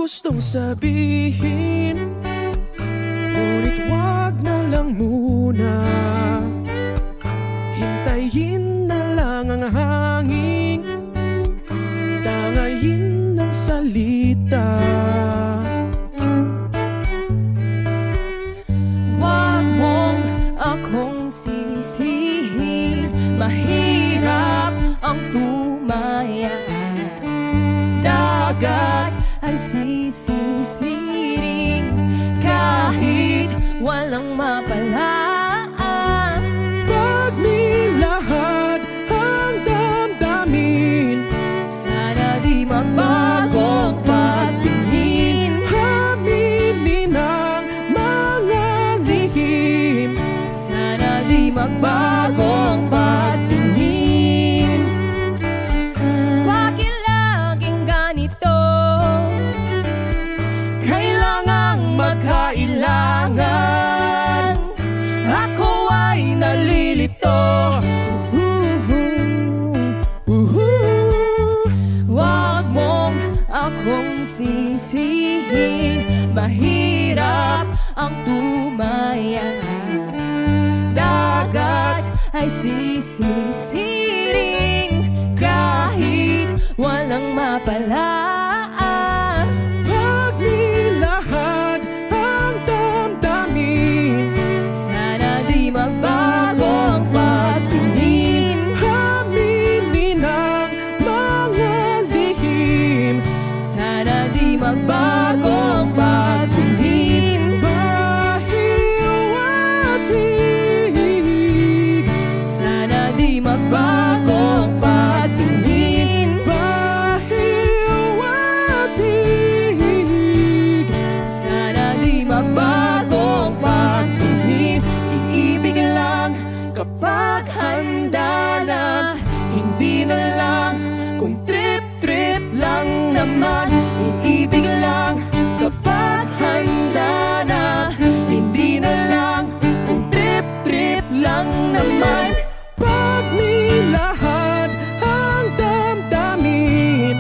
gustong sabihin, ngunit wag na lang muna. Hintayin na lang ang hangin, tangayin ng salita. Wag mong akong sisihin, mahirap ang tumaya. Dagat ay sisisiring kahit walang mapalaan. Pag nilahad ang damdamin, Sana di magbagong patingin. aminin ang mga lihim. Sana di magbagong patingin. Bakit laging ganito? Kailangang magkailangan. Ako ay nalilito. Wag mong akong sisihin, mahirap ang tumaya. Dagat ay sisisiring kahit walang mapalaan. Pag nilahad ang damdamin, Sana di magbagong patingin. aminin ang mga lihim. Sana di magbagong patingin. Bahiw at hig, Sana di magbagong patingin. bahiw at hig. Sana di magbagong patingin. Iibig lang kapag handa na, hindi na lang kung trip-trip lang naman. Iibig lang kapag handa na, hindi na lang kung trip-trip lang naman. Pag nilahad ang damdamin,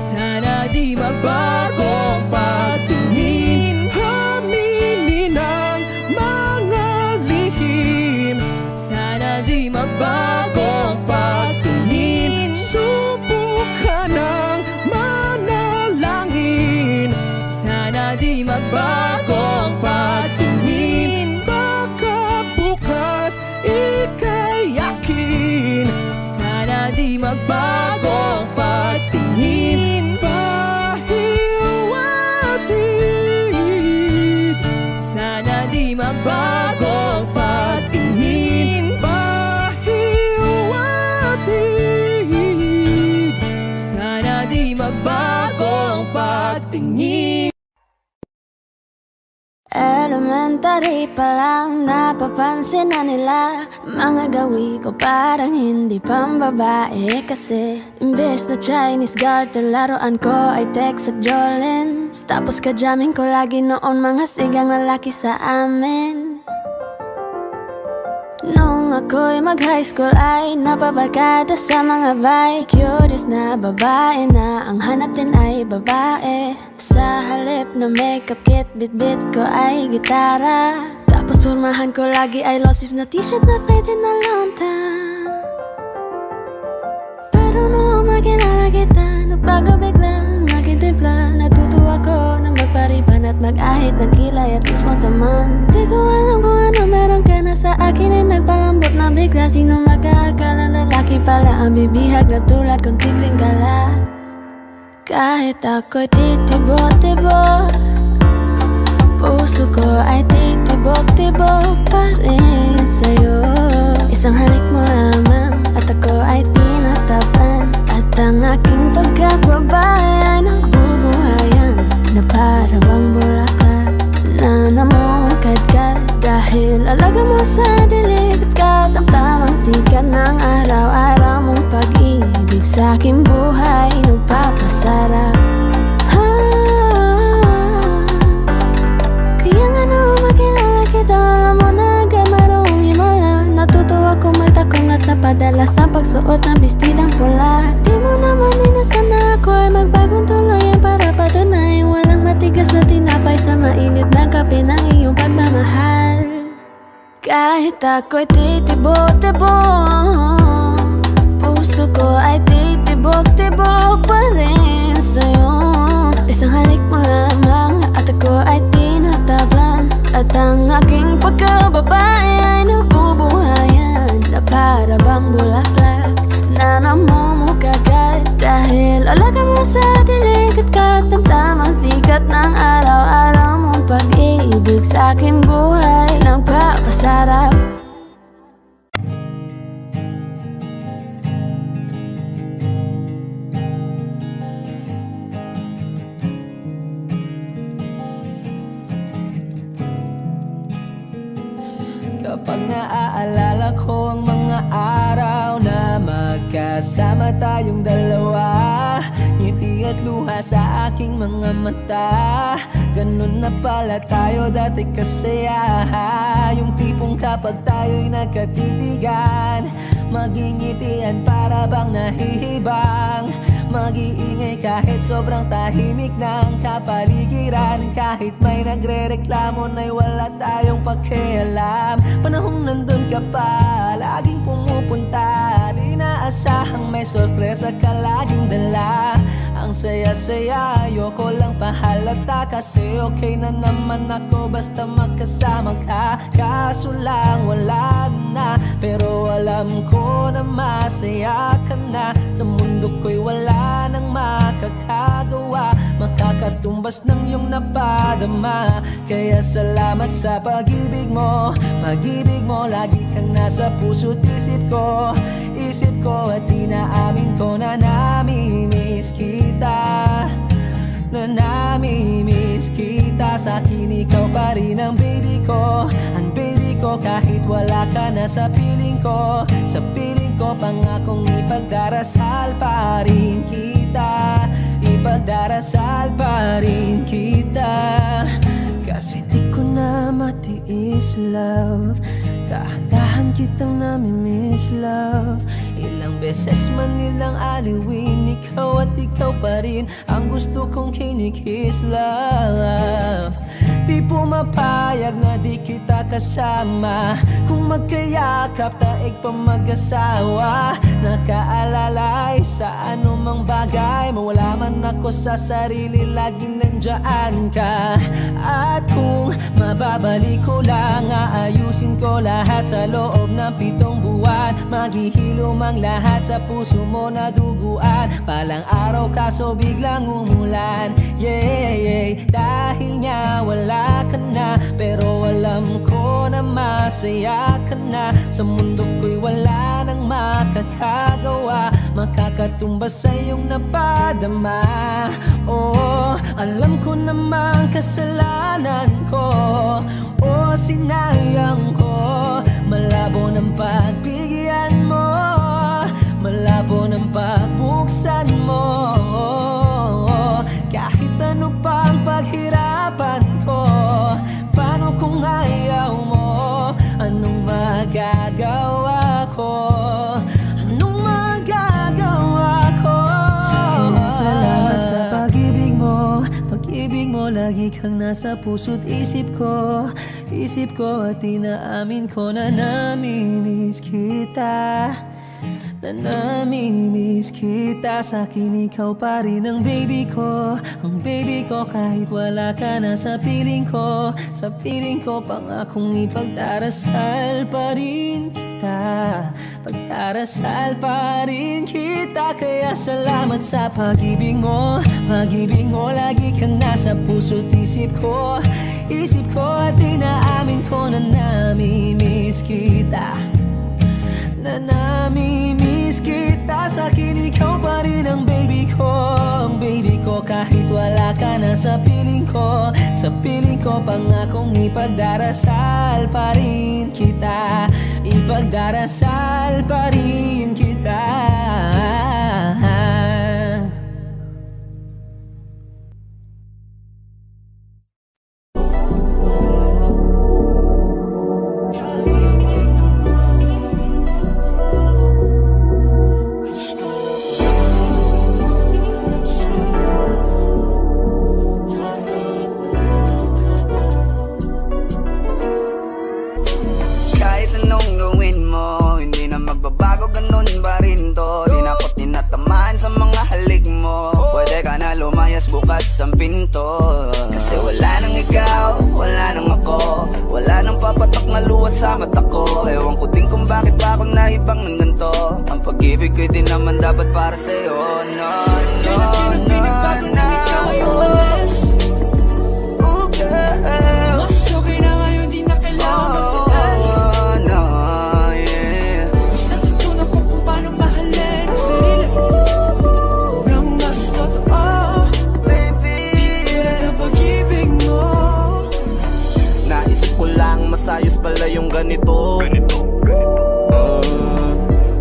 Sana di magbagong patingin. aminin ang mga lihim. Sana di magbagong patingin. Subukan ng manalangin, Sana di magbagong patingin. baka bukas ika'y yakin. Sana di magbagong patingin. Bahiw at hig, Sana di magbagong patingin. bahiw at hig. Sana di magbagong patingin. Elementary pa lang napapansin na nila mga gawi ko parang hindi pambabae. Kasi imbes na Chinese garter, laruan ko ay Tex at Jolens. Tapos ka-jamming ko lagi noon mga sigang lalaki sa amin. Nung ako'y mag-high school ay napabarkada sa mga bike. Curious na babae na ang hanap din ay babae. Sa halip na makeup kit, bit-bit ko ay gitara. Tapos pormahan ko lagi ay low sleeve na t-shirt na faded na lonta. Pero nung makilala kita, nagbago bigla ang aking timpla. Natutuwa ko na magpariban at mag-ahit ng kilay at least once a month. Di ko alam kung ano meron ka na sa akin ay nagpalambot na bigla. Sino mag-aakala lalaki pala ang bibihag na tulad kong tigling gala. Kahit ako'y titibok-tibok, puso ko ay titibok-tibok pa rin sa'yo. Isang halik mo lamang at ako ay tinatapan. At ang aking pagkakbabae ay nabubuhayan na para bang bulaklak na namumukadkad. Dahil alaga mo sa dilig at katamtamang sikat ng araw-araw mong pag-ibig sa aking buhay nagpapasarap. Kaya nga nung makilala kita, alam mo na agad mayroong himala. Natutuwa kong magtakong at napadala sa pagsuot ng bestidang pula. Di mo naman inasan na ako ay magbagong tuluyan para patunayan walang matigas na tinapay sa mainit na kape ng iyong pagmamahal. Kahit ako'y titibok-tibok, puso ko ay titibok-tibok pa rin sa'yo. Isang halik mo lamang at ako ay tinatablan, at ang aking pagkababae ay nabubuhayan, na para bang bulaklak na namumukagad. Dahil alaga mo sa dilig at katamtamang sikat ng araw-araw mong pag-ibig sa aking buhay nagpapasarap. Kapag naaalala ko ang mga araw na magkasama tayong dalawa, ngiti at luha sa aking mga mata. Ganun na pala tayo dati kasaya. Yung tipong kapag tayo'y nagkatitigan, magingitian para bang nahihibang. Mag-iingay kahit sobrang tahimik ng kapaligiran. Kahit may nagre-reklamo na'y wala tayong pakialam. Panahong nandun ka pa, laging pumupunta. Di naasahang may sorpresa ka laging dala. Ang saya-saya, ayoko lang pahalata, kasi okay na naman ako basta magkasama ka. Kaso lang wala na, pero alam ko na masaya ka na. Sa mundo ko'y wala nang makakagawa, makakatumbas ng iyong napadama. Kaya salamat sa pag-ibig mo. Pag-ibig mo, lagi kang nasa puso't isip ko. Isip ko at inaamin ko na namimiss kita, na namimiss kita. Sa akin ikaw pa rin ang baby ko, ang baby ko. Kahit wala ka na sa piling ko, sa piling ko pangakong ipagdarasal pa rin kita, ipagdarasal pa rin kita. Kasi di ko na matiis, love, dahan-dahan kitang namimiss, love. Ilang beses man nilang aliwin, ikaw at ikaw pa rin ang gusto kong kinikiss, love. Di pumapayag na di kita kasama, kung magkayakap taig pa mag-asawa. Nakaalalay sa anumang bagay, mawala man ako sa sarili, laging nandiyan ka. At kung mababalik ko lang, aayusin ko lahat sa loob ng 7 buwan. Maghihilom ang lahat sa puso mo na duguan. Palang araw kaso biglang umulan, yeah, yeah. Dahil nga wala ka na, pero alam ko na masaya ka na. Sa mundo ko'y wala nang makakagawa, makakatumbas sa iyong napadama. Oh, alam ko namang kasalanan ko, oh, sinayang ko. Malabo ng pagbigyan mo, malabo ng pagbuksan mo. Kahit ano pang paghirapan ko, paano kung ayaw mo? Anong magagawa ko? Anong magagawa ko? Kaya salamat sa pag-ibig mo. Pag-ibig mo, lagi kang nasa puso't isip ko. Isip ko at inaamin ko na namimiss kita, na namimiss kita. Sa akin ikaw pa rin ang baby ko, ang baby ko. Kahit wala ka na sa piling ko, sa piling ko pangakong ipagdarasal pa rin kita, pagdarasal pa rin kita. Kaya salamat sa pag-ibig mo. Pag-ibig mo, lagi kang nasa puso't isip ko. Isip ko at inaamin ko na namimiss kita, na namimiss kita. Sa akin ikaw pa rin ang baby ko, ang baby ko. Kahit wala ka na sa piling ko, sa piling ko pangakong ipagdarasal pa rin kita, ipagdarasal pa rin kita. pinto. Kasi wala nang ikaw, wala nang ako, wala nang papatok na luha sa mata ko. Ewan ko din kung bakit ba ako naibang ng ganito. Ang pag-ibig ko'y di naman dapat para sa'yo. No, no, no, no. Ikaw ay umalis. Oh, girl. Mas okay na ngayon, di na kailangan magtiis. Oh, no, yeah. Mas natutunan ko kung paano mahalin ang sarili nang mas totoo. Baby, Tulad ng pag-ibig mo. Naisip ko lang masayos pala yung ganito.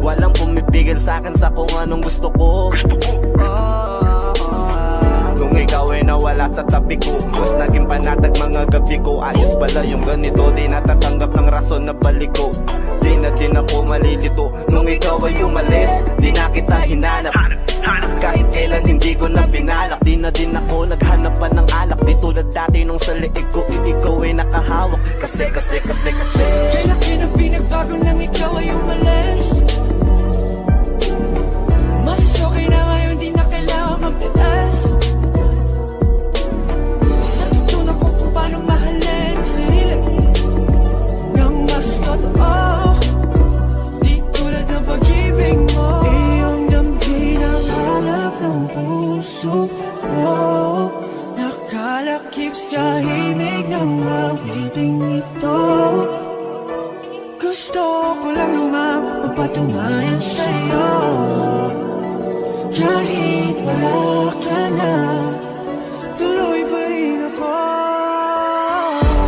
Walang pumipigil sa'kin sa kung anong gusto ko. Nung ikaw ay nawala sa tabi ko, mas naging panatag mga gabi ko. Ayos pala yung ganito, di natatanggap ng rason na balik ko. Di na din ako malilito. Nung ikaw ay umalis, di na kita hinanap. Kahit kailan hindi ko na binalak. Di na din ako naghanap pa ng alak. Di tulad dati nung sa liig ko, ikaw ay nakahawak. Kasi Kailan ang pinagbago nang ikaw ay umalis. Mas okay na ngayon, di na kailangan magtiis. Mas natutunan ko kung paano mahalin ang sarili nang mas totoo. Di tulad ng pag-ibig mo. Iyong damhin ang hanap ng puso mo. Nakalakip sa himig ng awiting ito. Gusto ko lang naman mapatunayan sa'yo. Kahit wala ka na, tuloy pa rin ako.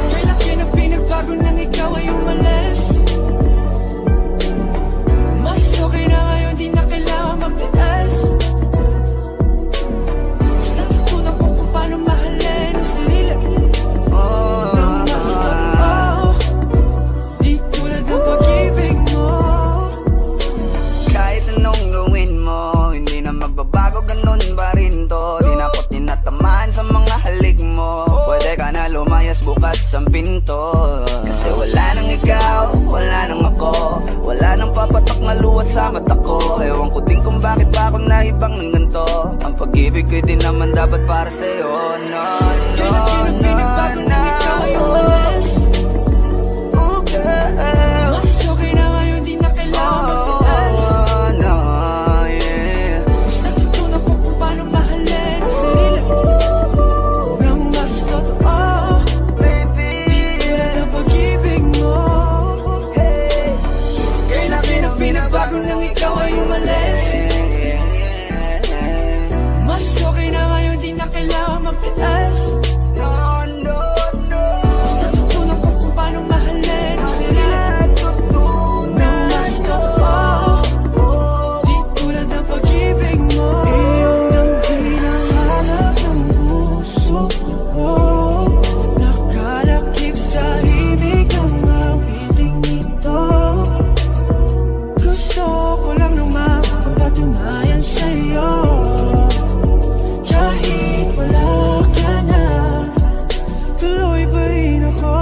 Kailan ang pinagbago nang ikaw ay umalis. Mas okay na ngayon, di na kailangan magtiis. Mas natutunan ko kung paano mahalin ang sarili nang mas totoo. Di tulad ng pag-ibig mo. kahit anong gawin mo, hindi na magbabago, ganun pa rin to. Di na ako tinatamaan sa mga halik mo. Pwede ka na lumayas, bukas ang pinto. Kasi wala nang ikaw, wala nang ako, wala nang papatok na luha sa mata ko. Ewan ko din kung bakit ba ako naibang ng ganito. Ang pag-ibig ko'y di naman dapat para sa'yo. No, no, Kailan no, pinagbago no. nang ikaw ay umalis. Oh, girl. Mas okay na ngayon, di na kailangan magtiis. Oh, no, yeah. Mas natutunan ko kung paano mahalin ang sarili nang mas totoo. Baby, Tulad ng pag-ibig mo. Kailan ang pinagbago nang ikaw ay umalis. Mas okay na ngayon, di na kailangan magtiis. no, no, no. Mas natutunan ko kung paano mahalin ang sarili nang mas totoo. Di tulad ng pag-ibig mo. Iyong damhin ang hanap ng puso mo. Nakalakip sa himig ang awiting ito. Gusto ko lang naman mapatunayan sa'yo. Kahit wala ka na, tuloy pa rin ako.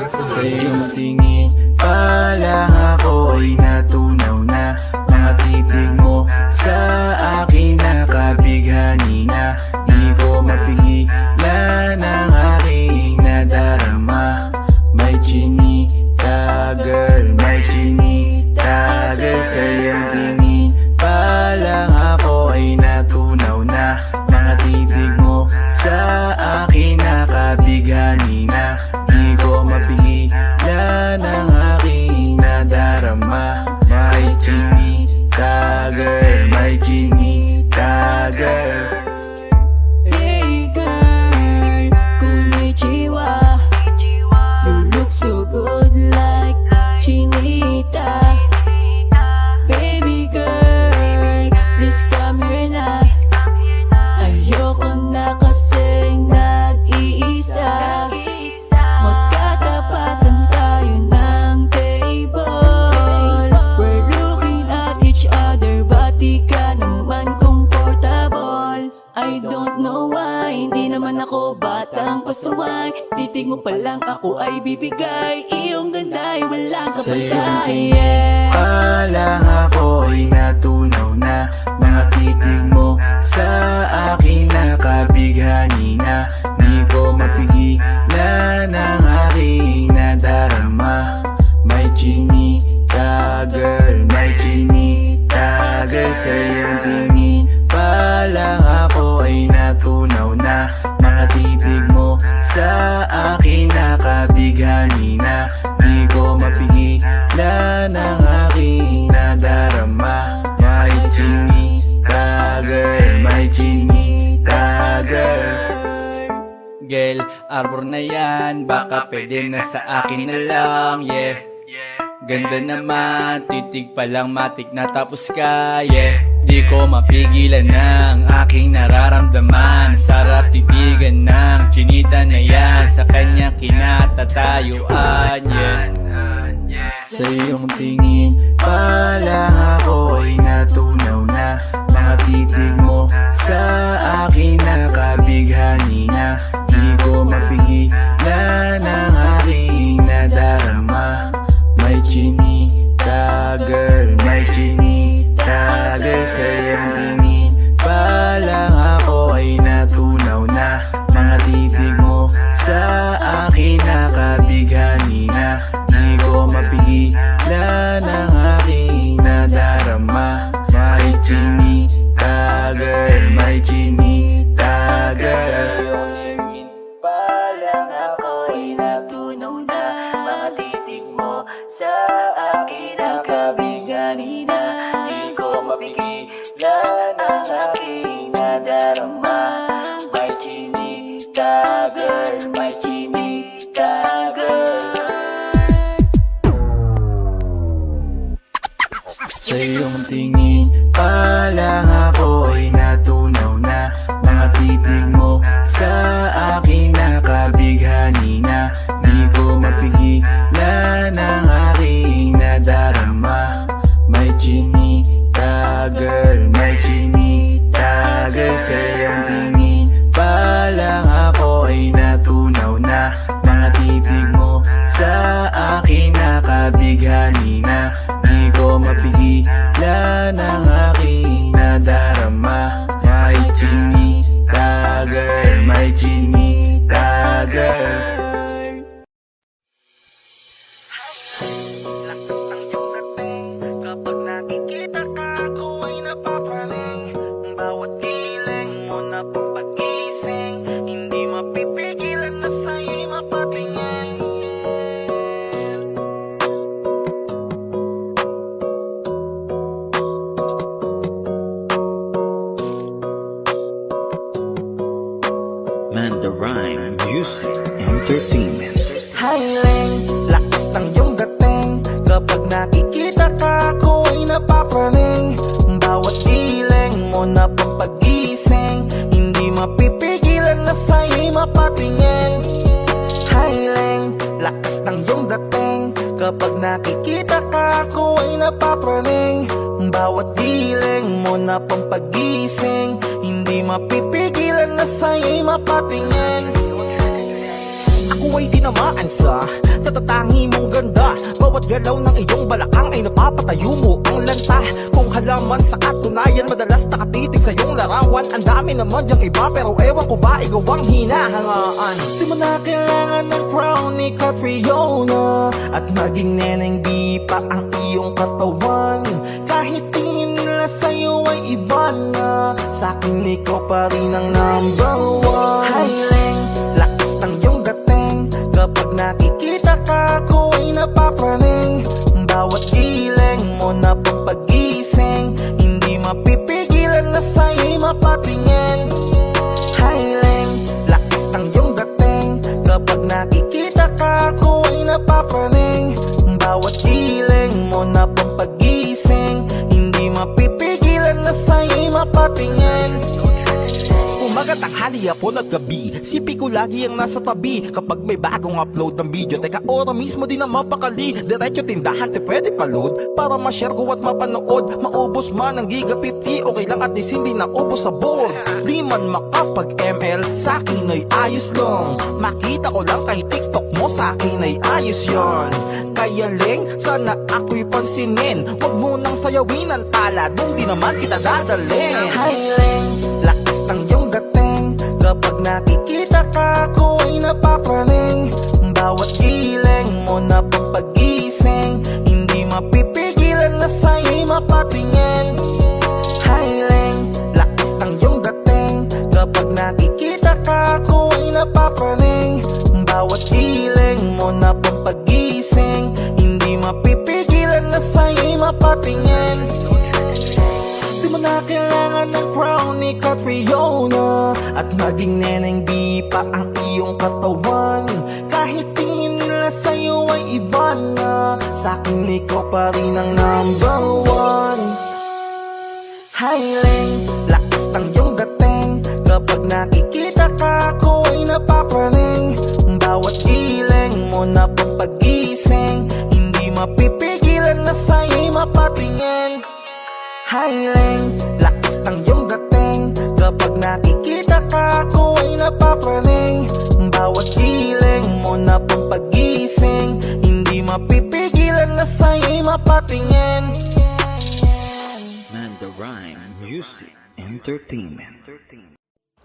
Sa iyong tingin pa lang ako ay natunaw na. Mga titig mo sa akin nakabighani na. Di ko mapigilan ang aking nadarama. May chinita girl, may chinita girl. Sa iyong tingin pa lang ako ay natunaw na. Mga titig mo sa akin nakabighani na. Di ko mapigilan ang aking nadarama. May chinita girl, may batang pasaway. Titig mo pa lang ako ay bibigay. Iyong ganda ay walang Sa iyong kapatay. tingin pa lang ako ay natunaw na. Mga titig mo sa akin nakabighani na. Di ko mapigilan ang aking nadarama. May chinita girl, may chinita girl. Sa iyong tingin pa lang ako ay natunaw na. Mga titig mo sa akin nakabighani na. Di ko mapigilan ang aking nadarama. May chinita girl, may chinita girl. Girl, arbor na yan, baka pwede na sa akin na lang, yeah. Ganda naman, titig pa lang matik na tapos ka, yeah. Di ko mapigilan ng aking nararamdaman. Sarap titigan ng chinita na yan, sa kanya kinatatayuan, yeah. Sa iyong tingin pa lang ako ay natunaw na. Mga titig mo sa akin nakabighani na. Di ko mapigilan ang aking nadarama. May chinita girl, may chinita girl. Sa iyong tingin pa lang ako ay natunaw na. Mga titig mo sa akin nakabighani na. Di ko mapigilan ang aking nadarama. May chinita girl, may chinita girl. Pa lang ako ay natunaw na. Mga titig mo sa akin nakabighani na. Di ko mapigilan ang aking nadarama. May chinita girl, may chinita girl. Sa iyong tingin pa lang ako ay natunaw na. Mga titig mo sa akin nakabighani na. Di ko mapigilan ang aking nadarama. May chinita girl, may chinita girl. Sa iyong tingin pa lang ako ay natunaw na. Mga titig mo sa akin nakabighani na. Di ko mapigilan ang aking nadarama. May chinita girl, may chinita girl. Kapag nakikita ka, ako ay napapaling. Bawat giling mo na pampagising, hindi mapipigilan na sa'yo'y mapatingin. Mandarine Music Entertainment. Highling, lakas ng iyong dating. Kapag nakikita ka, ako ay napapaling. Bawat giling mo na pampagising, hindi mapipigilan na sa'yo'y mapatingin. Highling, lakas ng iyong dating. Kapag nakikita ka, ako ay napapaling. Bawat giling mo na pampagising, hindi mapipigilan na sa'yo'y mapatingin. Ako ay tinamaan sa tatatangi mong ganda. Bawat galaw ng iyong balakang ay napapatayo mo ang lanta. Kung halaman sa katunayan, madalas nakatitig sa iyong larawan. Ang dami naman yung iba, pero ewan ko ba ikaw ang hinahangaan. Di mo na kailangan ng crown ni Catriona, at maging neneng di pa ang iyong katawan. Kahit tingin nila sa'yo ay iba na, sa'kin ikaw pa rin ang number one. Highling, lakas ng iyong dating. Kapag nakikita ka, ako ay napapaling. Bawat giling mo na pampagising, hindi mapipigilan na sa'yo'y mapatingin. Highling, lakas ng iyong dating. Kapag nakikita ka, ako ay napapaling. Bawat giling mo na pampagising, hindi mapipigilan na sa'yo'y mapatingin. Umagat tanghali, hapon at gabi, sipi ko lagi ang nasa tabi. Kapag may bagong upload ng video, teka ora mismo din ang mapakali. Diretso tindahan, te pwede pa-load para ma-share ko at mapanood. Maubos man ang giga 50, okay lang at least hindi na ubos sa board. Di man makapag-ML, sa akin ay ayos lang. Makita ko lang kay TikTok mo, sa akin ay ayos yon. Kaya leng, sana ako'y pansinin. Huwag mo nang sayawin ang tala, dun di naman kita dadalhin. Hi Leng, lakas ng iyong dating. Kapag nakikita ka, ako ay napapraning. Bawat giling mo na pagpagising, hindi mapipigilan na sa'yo'y mapatingin. Hi Leng, lakas ng iyong dating. Kapag nakikita ka, ako ay napapraning. Bawat giling mo na pagpagising, hindi mapipigilan na sa'yo'y mapatingin. Di mo na kailangan ng crown ni Catriona, at maging neneng di pa ang iyong katawan. Kahit tingin nila sa'yo ay iba na, sa'kin ikaw pa rin ang number one. Hi Leng, lakas ng iyong dating. Kapag nakikita ka, ako ay napapraning. Bawat giling mo na pagpagising, hindi mapipigilan na sa'yo'y mapatingin. Hi Leng, lakas ng iyong dating. Kapag nakikita ka, ako ay napapraning. Bawat giling mo na pagpagising, hindi mapipigilan na sa'yo'y mapatingin. Manda Rhyme Music Entertainment.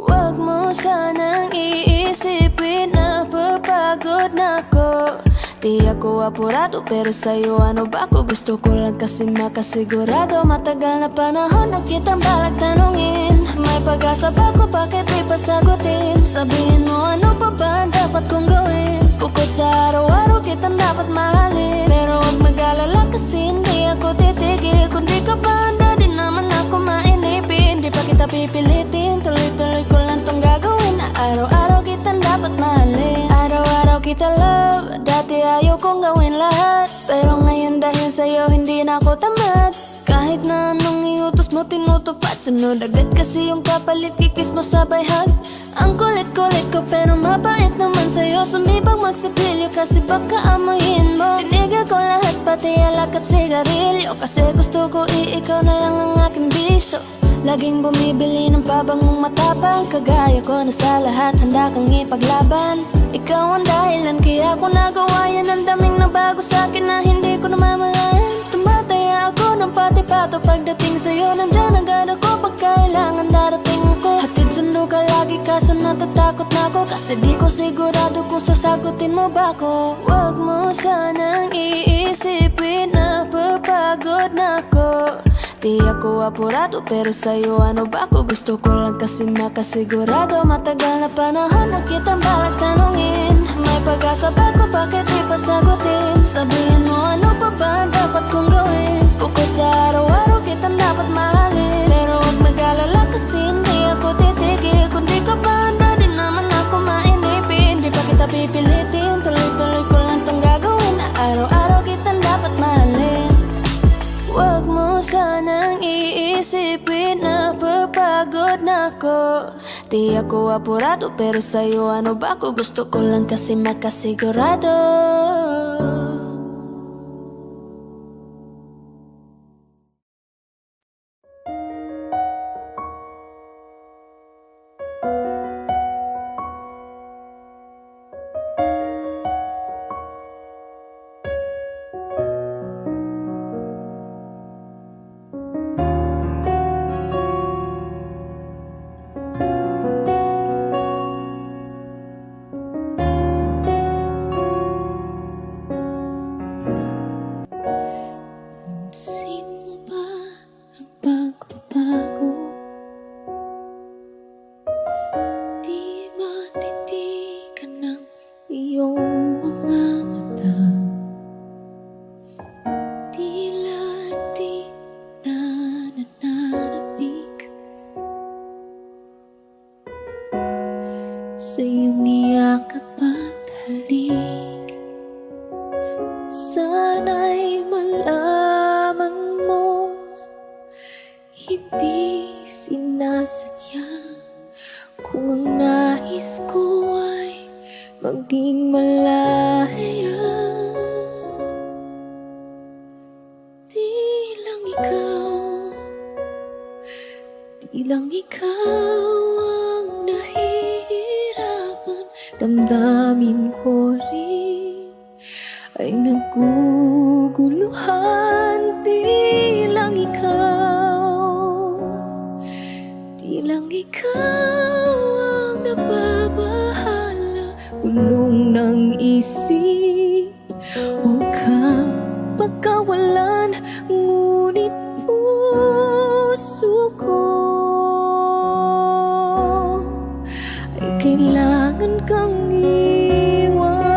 Huwag mo sanang iisipin na papagod na ako. Di ako apurado pero sa'yo ano ba ako? Gusto ko lang kasi makasigurado. Matagal na panahon na kitang balak tanungin. May pag-asa ba ko, bakit di pa sagutin? Sabihin mo ano pa ba ang dapat kong gawin? Bukod sa araw-araw kitang dapat mahalin. Pero huwag mag-alala kasi hindi ako titigil. Kung di ka ba handa, di naman ako mainipin. Di pa kita pipilitin, tuloy-tuloy ko lang tong gagawin. Na araw-araw kitang dapat mahalin. Araw-araw kita love, dati ayaw kong gawin lahat. Pero ngayon dahil sa'yo hindi na ako tamad. Kahit na anong iutos mo tinutupad, sunod agad kasi yung kapalit, kikis mo sabay hug. Ang kulit-kulit ko pero mabait naman sa'yo. Sumibag magsipilyo kasi baka amoyin mo. Tinigil ko lahat pati alak at sigarilyo, kasi gusto ko ikaw na lang ang aking bisyo. Laging bumibili ng pabangong matapang, kagaya ko na sa lahat handa kang ipaglaban. Ikaw ang dahilan kaya ko nagawa yan. Ang daming nabago sa'kin na hindi ko namamalayan. Tumataya ako ng pati-pato pagdating sa'yo. Nandyan agad ako pag kailangan darating ako. Hatid sundo ka lagi kaso natatakot na ako, kasi di ko sigurado kung sasagutin mo ba ako. Huwag mo sanang iisipin na papagod na ako. Di ako apurado pero sa'yo ano ba ako? Gusto ko lang kasi makasigurado. Matagal na panahon na kitang balak tanungin. May pag-asa ba ko, bakit di pa sagutin? Sabihin mo ano pa ba ang dapat kong gawin? Bukod sa araw-araw kitang dapat mahalin. Pero huwag mag-alala kasi hindi ako titigil. Kung di ka ba handa, di naman ako mainipin. Di pa kita pipilitin, tuloy-tuloy ko lang tong gagawin. Na araw-araw kitang dapat mahalin. Huwag mo sanang iisipin na papagod na ako. Di ako apurado pero sa'yo ano ba ako? Gusto ko lang kasi makasigurado. Pansin mo ba ang pagbabago? Di matitigan ng iyong mga mata. Tila di na nananabik sa iyong iyakap at halik. Sana'y malaman mong hindi sinasadya kung maging malaya. Di lang ikaw ang nahihirapan. Damdamin ko rin ay naguguluhan. Di lang ikaw ang nababahala. Bulong ng isip, huwag kang pagkawalan. Ngunit puso ko ay kailangan kang iwan.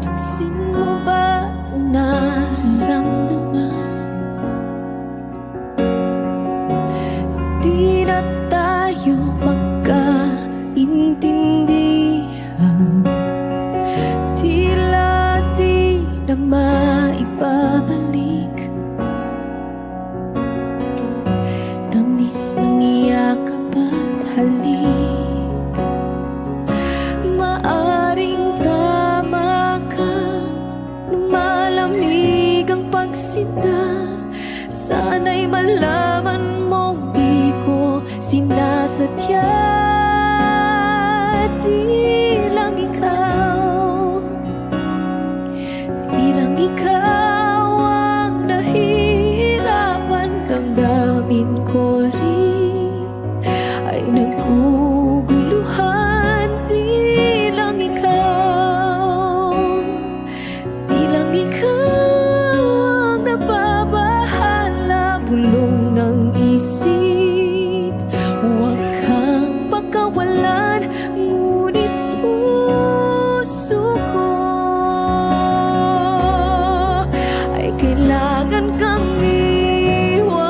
Pansin mo ba ito nararamdaman? Di na tayo magkaintindihan. Tila di na maibabalik. Tamis ng iyakap at halik. Maaring tama ka, lumalamig ang pagsinta. Sana'y malaman mong di ko sinasadya. Di lang ikaw ang nahihirapan. Damdamin ko rin ay naguguluhan. Di lang ikaw ang nababahala. Bulong ng isip, huwag kang pagkawalan. Ngunit puso ko ay kailangan kang iwan.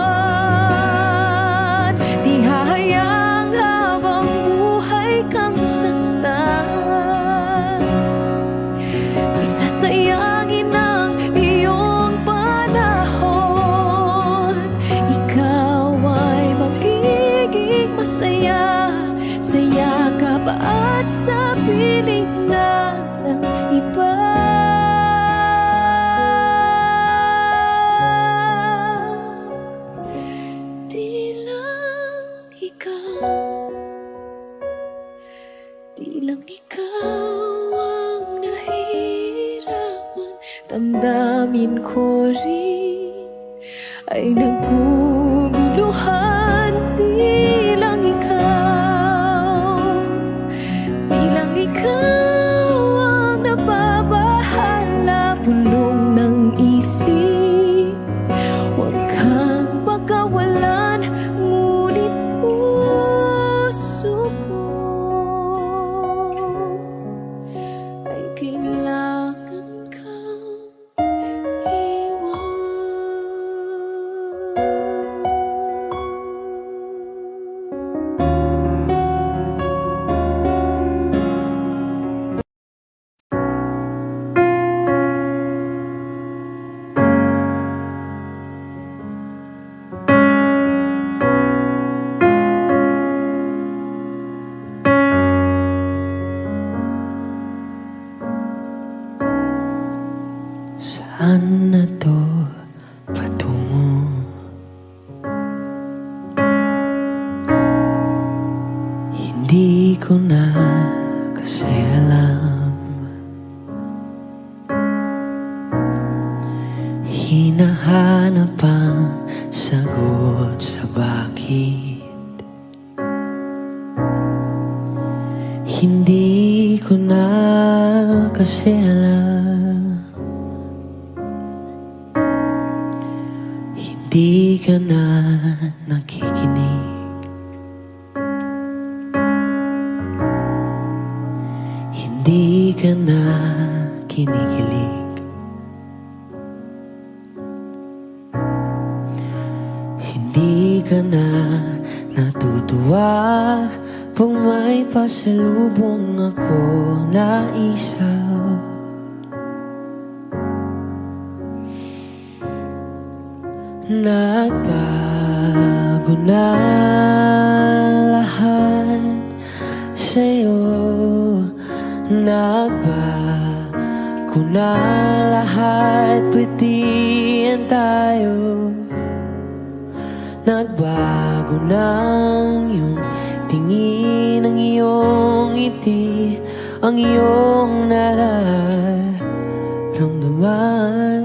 Di hahayaang habang buhay kang saktan. Di sasayangin ang iyong panahon. Ikaw ay magiging masaya sa yakap at sa piling na ng iba. Di lang ikaw ang nahihirapan. Damdamin ko rin ay naguguluhan. Di lang ikaw ang nababahala. Bulong ng isip, huwag kang pagkawalan. Ngunit puso ko ay kailangan kang iwan. Saan na to patungo? Hindi ko na kasi alam. Hinahanap ang sagot sa bakit. Hindi ko na kasi alam. Di ka na nakikinig. Hindi ka na kinikilig. Hindi ka na natutuwa pag may pasalubong ako na isaw. Nagbago na lahat sa'yo. Nagbago na lahat, pwedihan tayo. Nagbago na ang iyong tingin, ang iyong ngiti, ang iyong nararamdaman.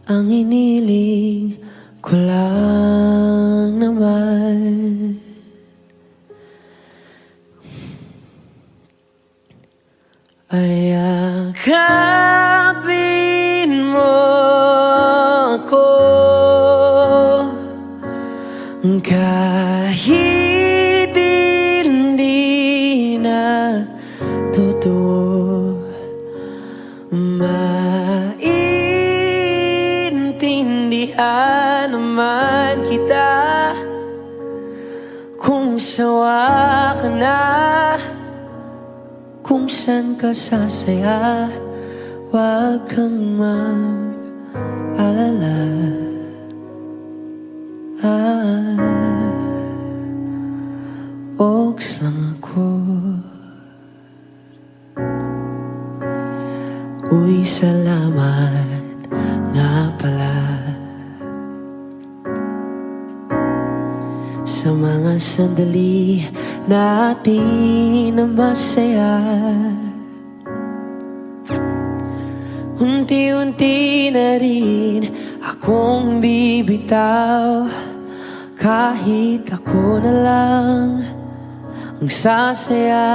Ang iniling ko lang naman ay yakapin mo ako, kahit hindi na totoo. Maintindihan naman kita kung sawa ka na, kung saan ka sasaya. Huwag kang mag-alala. Oks lang ako. Uy, salamat nga pala sa mga sandali natin na masaya. Unti-unti na rin akong bibitaw, kahit ako na lang ang sasayaw.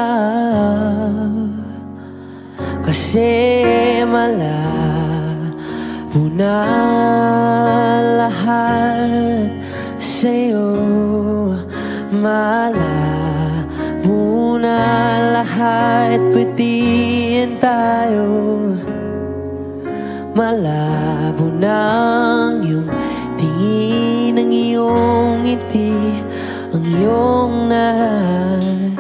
Kasi malabo na lahat sa'yo. Malabo na lahat, pwedihan tayo. Malabo na ang iyong tingin, ang iyong ngiti, ang iyong nararamdaman.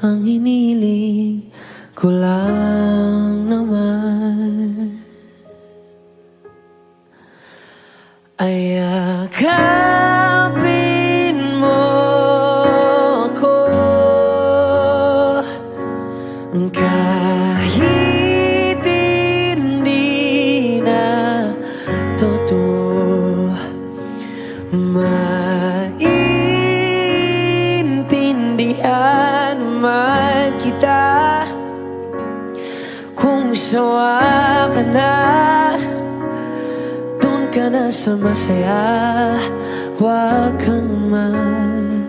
Ang hiniling ko lang naman ay yakapin mo ako, kahit hindi na totoo. Maintindihan man kita kung sawa ka na, doon ka na sa masaya. Huwag kang mag-alala.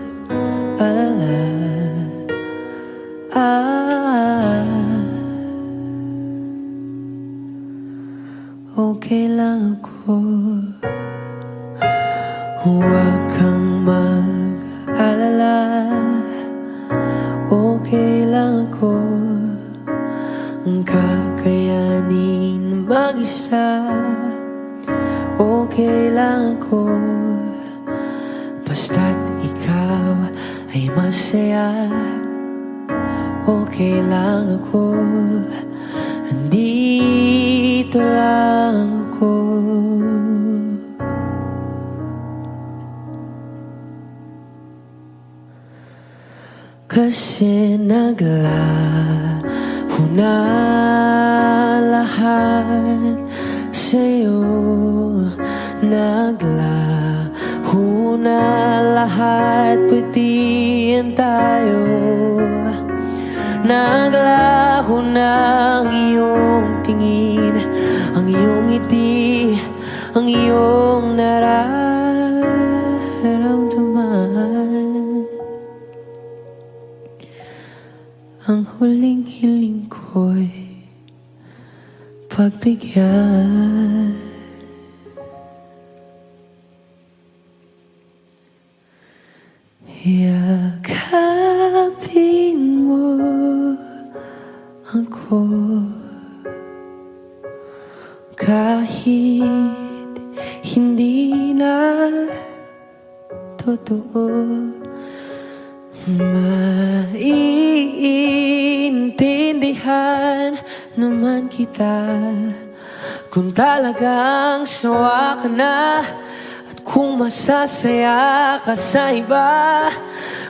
Okay lang ako. Huwag kang mag-alala. Okay lang ako. Ang kakayanin mag-isa. Okay lang ako. Basta't ikaw ay masaya. Okay lang ako. Andito lang ako. Kasi naglaho na lahat sa'yo. Naglaho na lahat, pwedihan tayo. Naglaho na ang iyong tingin, ang iyong ngiti, ang iyong nararamdaman. Ang huling hiling ko'y pagbigyan. Yakapin mo ako, kahit hindi na totoo. Maiintindihan naman kita kung talagang sawa ka na. At kung masasaya ka sa iba,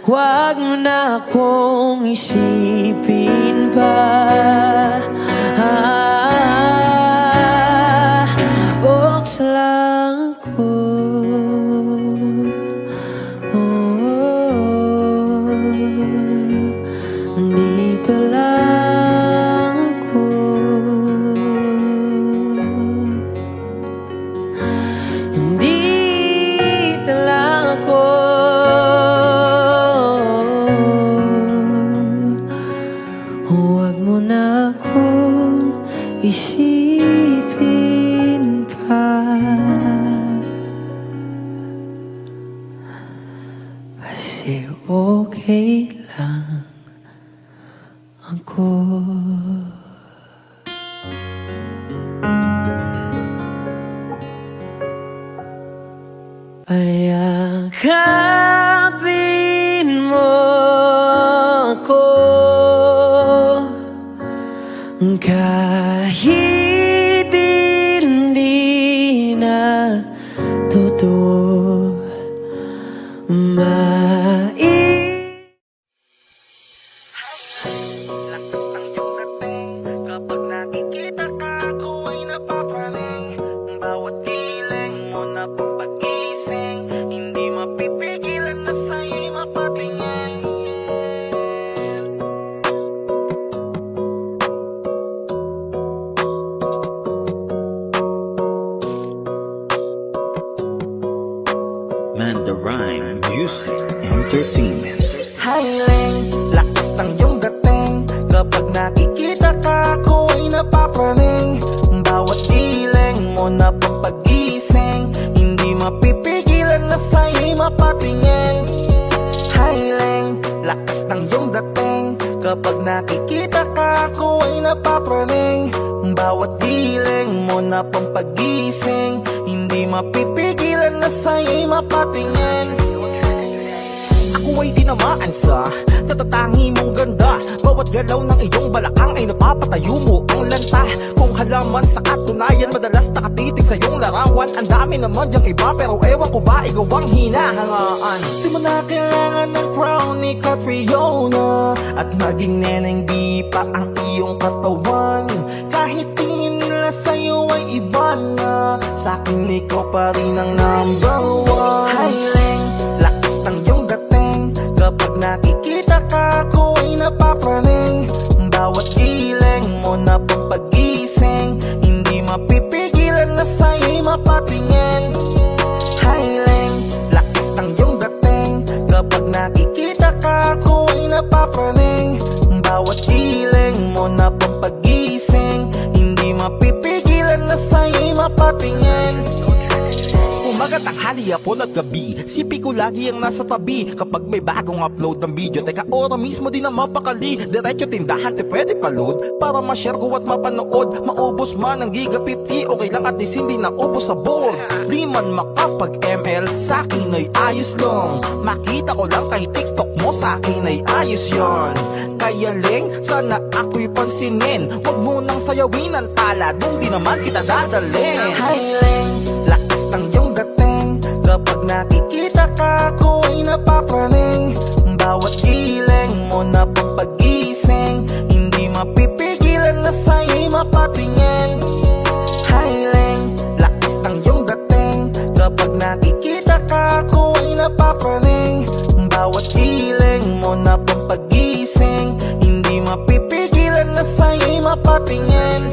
huwag mo na akong isipin pa. Buksa lang ako. Dito lang ako. Dito lang ako. Huwag mo na akong isipin pa. Kasi okay lang ako. Payakapin mo ako kahit hindi na totoo. Kapag nakikita ka, ako ay napapraning. Bawat hiling mo na papagising, hindi mapipigilan na sa'yo'y mapatingin. Man the Rhyme Music Entertainment. Hiling, lakas ng iyong dating. Kapag nakikita ka, ako ay napapraning. Bawat hiling mo na papagising, hindi mapipigilan na sa'yo'y mapatingin. Hiling, lakas ng iyong dating. Kapag nakikita ka, ako ay napapraning. Bawat hiling mo na pampagising, hindi mapipigilan na sa'yo'y mapatingin. Ako ay tinamaan sa tatatangi mong ganda. Bawat galaw ng iyong balakang ay napapatayo mo ang lanta. Kung halaman sa katunayan, madalas nakatitig sa iyong larawan. Ang dami naman yung iba, pero ewan ko ba ikaw ang hinahangaan. Di mo na kailangan ng crown ni Catriona, at maging neneng di pa ang iyong katawan. Kahit tingin nila sa'yo ay iba na, sa'kin ikaw pa rin ang number one. Hiling, lakas ng iyong dating. Kapag nakikita ka, ako ay napapraning. Bawat hiling mo na papagising, hindi mapipigilan na sa'yo'y mapatingin. Hiling, lakas ng iyong dating. Kapag nakikita ka, ako ay napapraning. Bawat hiling mo na papagising, hindi mapipigilan na sa'yo'y mapatingin. Umaga, tanghali, hapon at gabi, sipi ko lagi ang nasa tabi. Kapag may bagong upload ng video, teka ora mismo din na mapakali. Diretso tindahan, te pwede pa-load para ma-share ko at mapanood. Maubos man ang giga 50, okay lang at least hindi na ubos sa board. Di man makapag-ML, sa'kin ay ayos lang. Makita ko lang kay TikTok mo, sa'kin ay ayos yon. Kaya Leng, sana ako'y pansinin. Huwag mo nang sayawin ang tala, dun di naman kita dadalhin. Hi Leng, lakas ng iyong dating. Kapag nakikita ka, ako ay napapraning. Bawat hiling mo na papagising, hindi mapipigilan na sa'yo'y mapatingin. Hiling, lakas ng iyong dating. Kapag nakikita ka, ako ay napapraning. Bawat hiling mo na papagising, hindi mapipigilan na sa'yo'y mapatingin.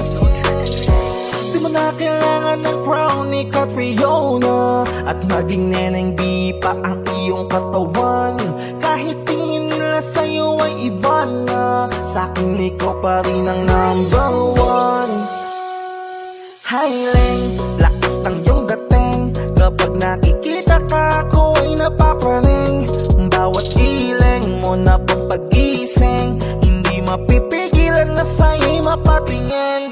Di mo na kailangan ng crown ni Catriona, at maging neneng di pa ang iyong katawan. Kahit tingin nila sa'yo ay iba na, sa'kin ikaw pa rin ang number one. Hiling, lakas ng iyong dating. Kapag nakikita ka, ako ay napapraning. Bawat hiling mo na papagising, hindi mapipigilan na sa'yo'y mapatingin.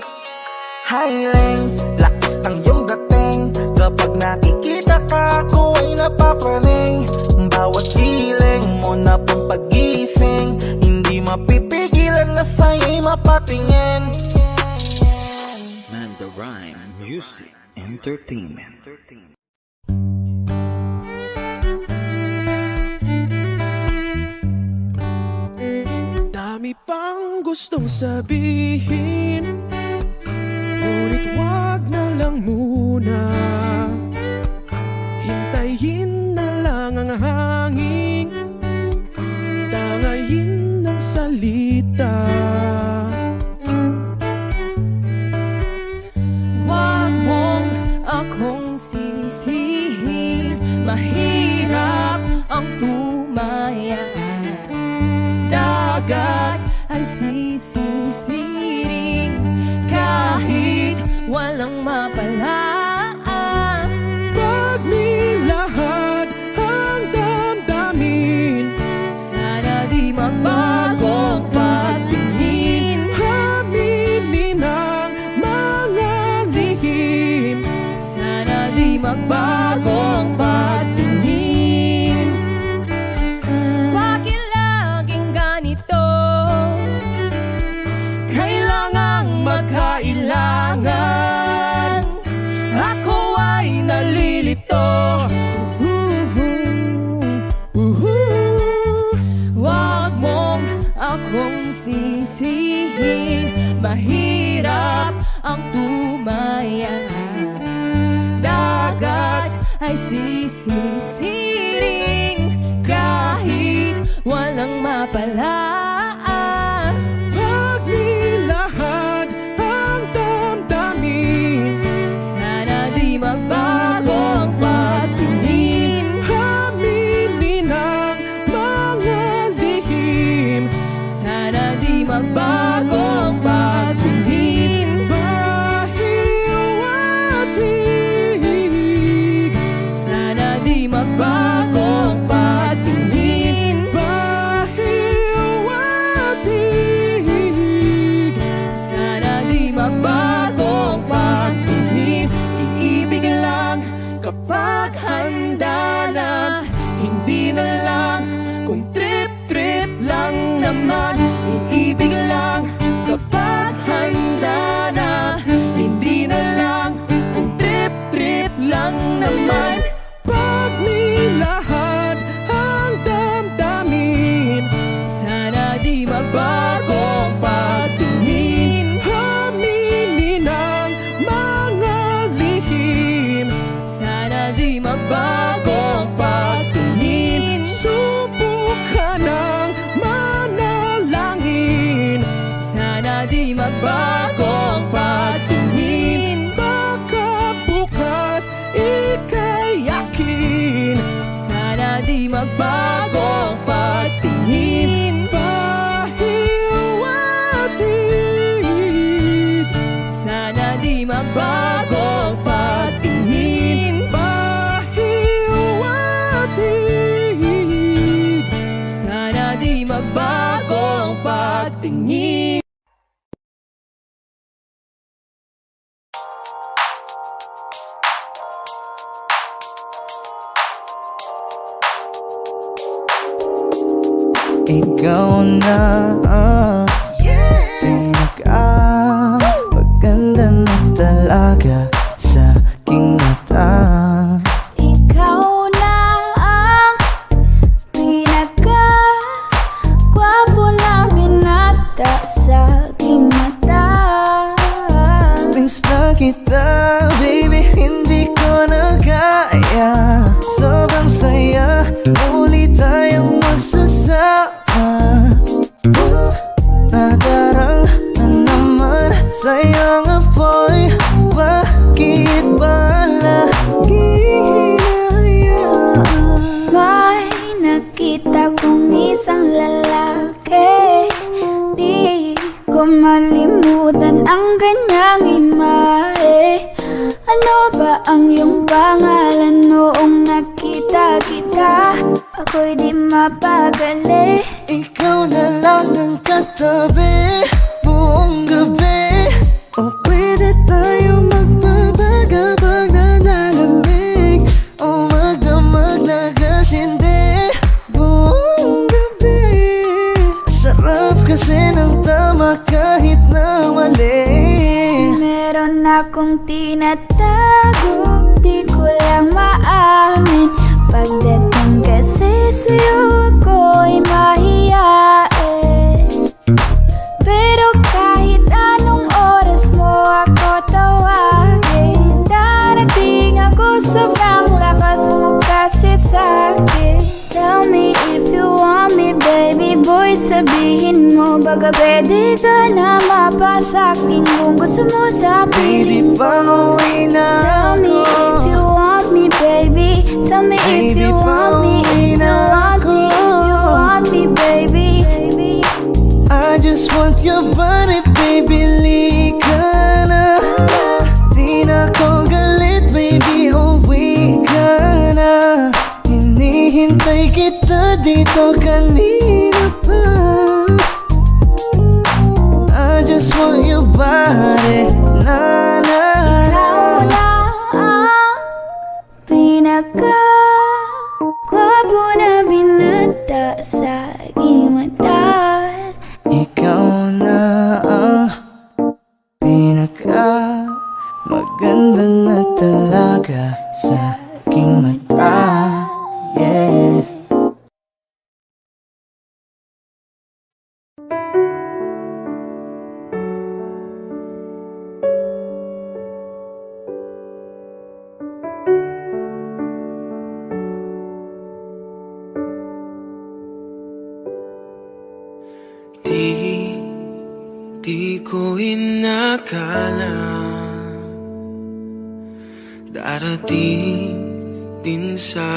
Hiling, lakas ng iyong dating. Kapag nakikita ka, ako ay napapraning. Bawat hiling mo na pampagising, hindi mapipigilan na sa'yo'y mapatingin. Music Entertainment. Dami pang gustong sabihin, ngunit wag na lang muna. Hintayin na lang ang hangin, tangayin ng salita. Wag mong akong sisihin, mahirap ang tumaya. Dagat ay sisisiring kahit walang mapalaan. Pag nilahad ang damdamin, Sana di magbagong patingin. aminin ang mga lihim. Sana di magbagong patingin. Bakit laging ganito? Kailangang magkailangan, ako ay nalilito. Wag mong akong sisihin, mahirap ang tumaya. Dagat ay sisisiring kahit walang mapalaan. Pag nilahad ang damdamin, Sana di magbagong patingin. aminin ang mga lihim. Sana di magbagong patingin. Bahiwatig, Sana di magbagong patingin. bahiwatig. Sana di magbagong patingin. Iibig lang kapag handa na, hindi na lang kung trip-trip lang naman. Iibig lang kapag handa na, hindi na lang kung trip-trip lang naman. Pag nilahad ang damdamin, Sana di magbagong patingin. aminin ang mga lihim. Sana di magbagong patingin. Subukan ng manalangin, Sana di magbagong patingin. baka bukas ika'y yakin. Sana di magbagong patingin. Bahiwatig, Sana di magbagong patingin. bahiwatig. Sana di magbagong patingin. Ikaw na pinaka-maganda na talaga sa aking mata. Ikaw na ang pinaka-gwapo na binata sa aking mata. Miss na kita, baby, hindi ko na kaya. Sobrang saya, muli tayong magsasama. Nadarang na naman sa'yo nga boy. Bakit ba laging hinahayaan? May nakita kong isang lalaki, di ko malimutan ang kanyang imahe. Ano ba ang iyong pangalan noong nakita kita? Ako'y di mapagali. Ikaw na lang ang katabi buong gabi. O pwede tayo magbabaga pag nanalamig, o magdamag na gasindi buong gabi. Sarap kasi ng tama kahit na mali. Meron akong mong tinatago, di ko lang maamin. Pagdating kasi sa'yo ako'y mahiyain. Pero kahit anong oras mo ako tawagin, darating ako, sobrang lakas mo kasi sa'kin. Tell me if you want me, baby boy, sabihin mo. Baga pwede ka na mapasaking kung gusto mo sa piling ko. Pauwi na Tell me if you want me, baby. Tell me if you want me, if you want me, if you want me, baby. I just want your body, baby, lika na. Di na ko galit, baby, uwi ka na. Hinihintay kita dito kanina pa. I just want your body, na na. Ikaw na ang pinaka-gwapo na binata sa aking mata. Ikaw na ang pinaka maganda na talaga sa aking mata. Yeah. Di ko inakala darating din sa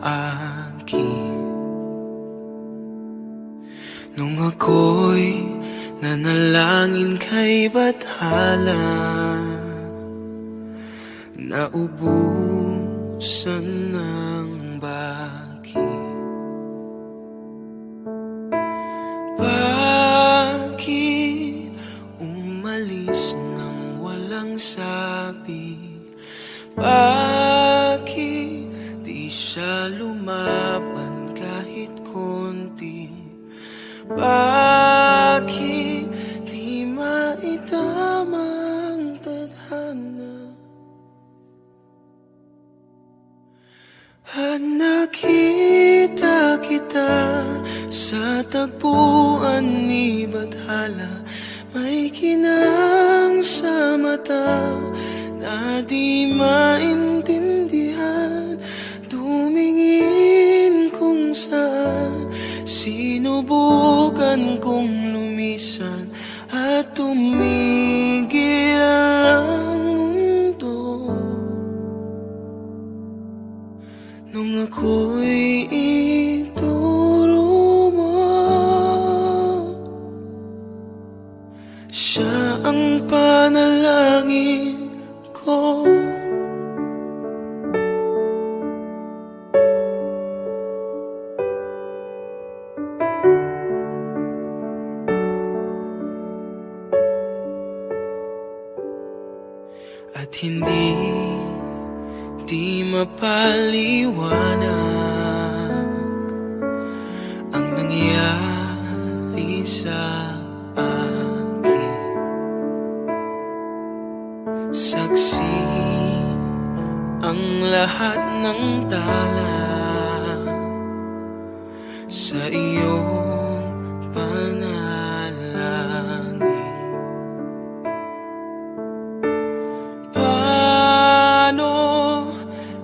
akin nung ako'y nanalangin kay Bathala, naubusan ng bakit. Bakit umalis nang walang sabi? Bakit di siya lumaban kahit konti? Bakit di maitama ang tadhana? At nakita kita sa tagpuan ni Bathala, may kinang sa mata na di maintindihan. Tumingin kung saan, sinubukan kong lumisan at tumigil ang mundo. Nung ako'y ituro mo, siya ang panalangin ko. At hindi di mapaliwanag ang nangyari sa akin. Saksi ang lahat ng tala sa iyong panalangin. Paano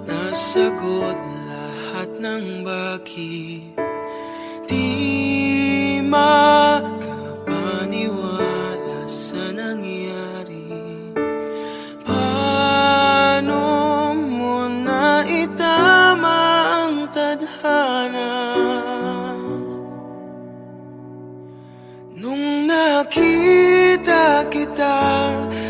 nasagot lahat ng bakit? Di makapaniwala sa nangyari. Paano mo naitama ang tadhana? Nung nakita kita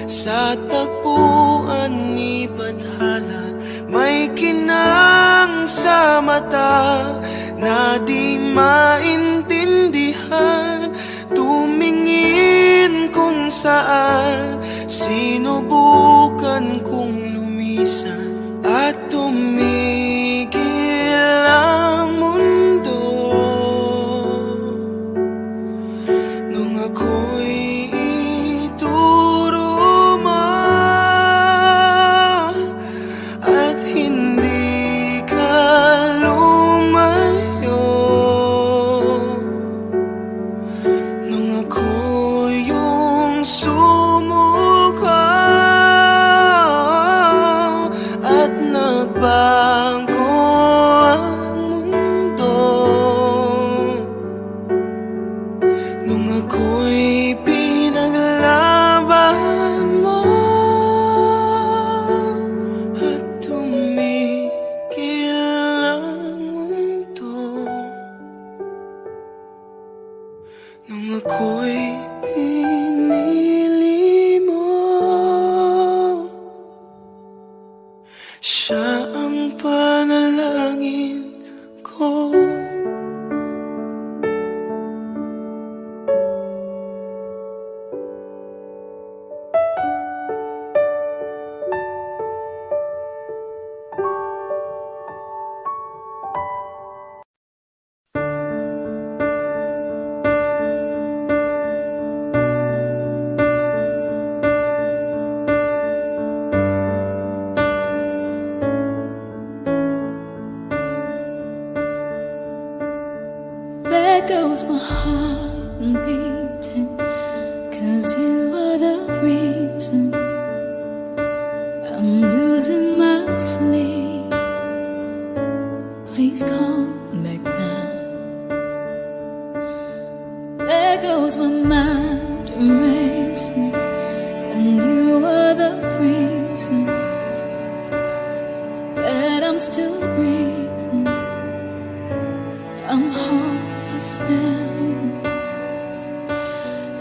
sa tagpuan ni Bathala, may kinang sa mata na di maintindihan. Tumingin kung saan, sinubukan kong lumisan at tumigil ang mundo. Nung ako'y ituro mo, Nung ako'y pinili mo, siya ang panalangin ko. There goes my heart beating, 'cause you are the reason I'm losing my sleep. Please come back now. There goes my mind racing, and you are the reason that I'm still breathing. I'm homeless now.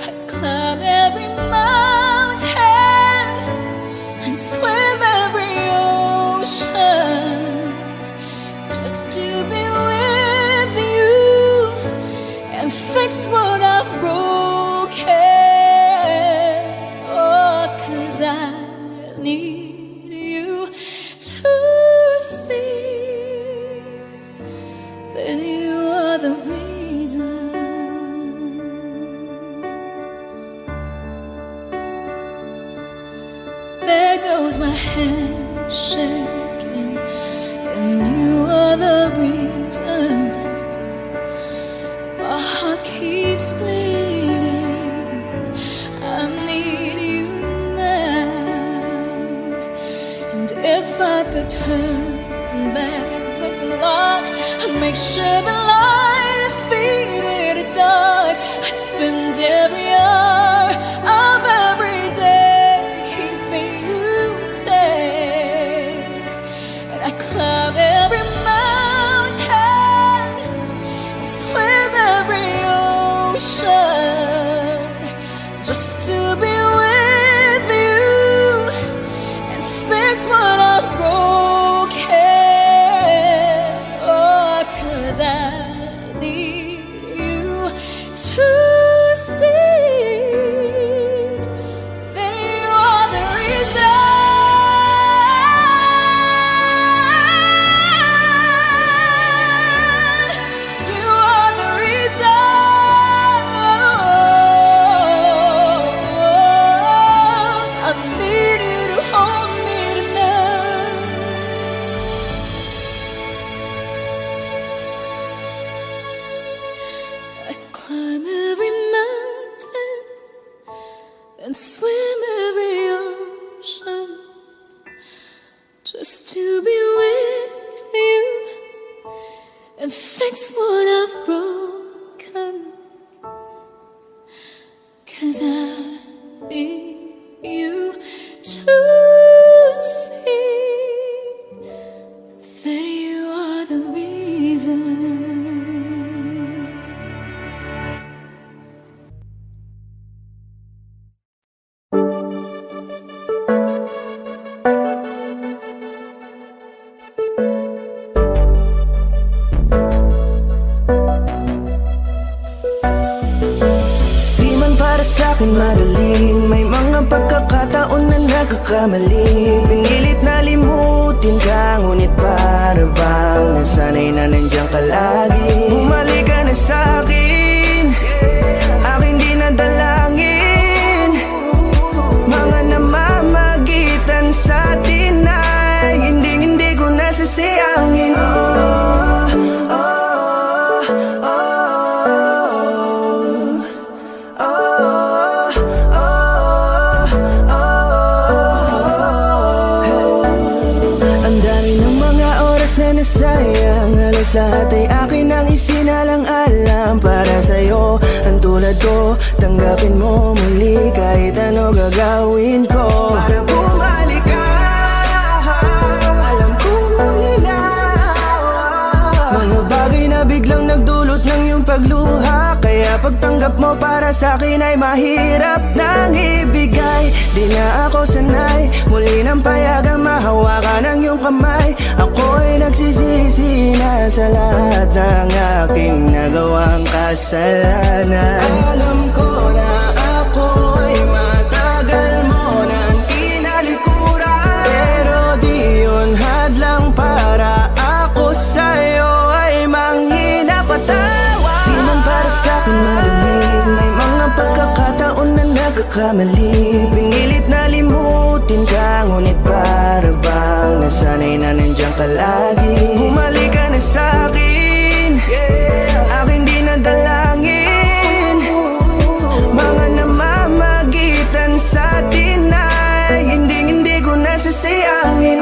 I'd climb every mountain and swim every ocean just to be with you and fix what I've broken. Oh, 'cause I need you to see that you are the reason. There goes my head shaking, and you are the reason. My heart keeps bleeding. I need you now. And if I could turn back the clock, I'd make sure the light faded to dark. I'd spend every hour of every day keeping you safe. And I'd climb every mountain and swim every ocean just to be with you and fix what I've broken. Oh, 'cause I need you to see that you are the reason. You are the reason. I need you to hold me tonight. I climb every mountain and swim every ocean just to be with you and fix what I've broken. 'Cause I need you to see that you are the reason. Di man para sa'kin magaling, may mga pagkakataon na nagkakamali. Pinilit na limutin ka, ngunit para bang nasanay na nandiyan ka lagi. Bumalik ka na sa'kin, aking di nadalangin. Mga namamagitan sa atin ay hindi ko nasasayangin. Ang dami ng mga oras na nasayang, halos lahat ay akin ang isinalang-alam para sa'yo. Ang tulad ko, tanggapin mo muli kahit ano gagawin ko para bumalik ka. Alam kong ulinaw mga bagay na biglang nagdulot ng iyong pagluha, kaya pagtanggap mo para sa akin ay mahirap nang ibigay. Di na ako sanay, muli nang payagang mahawakan ang iyong kamay. Ako'y nagsisisi na sa lahat ng aking nagawang kasalanan. Alam ko na ako'y matagal mo nang tinalikuran, pero di yun hadlang para ako sa'yo ay manghina patawa. Di man para sa'kin madali, may mga pagkakataon na nagkakamali. Pinilit na limutin ka, ngunit para bang nasanay na nandiyan ka lagi. Bumalik ka na sa'kin, aking di na dalangin. Mga namamagitan sa atin ay hindi ko nasasayangin.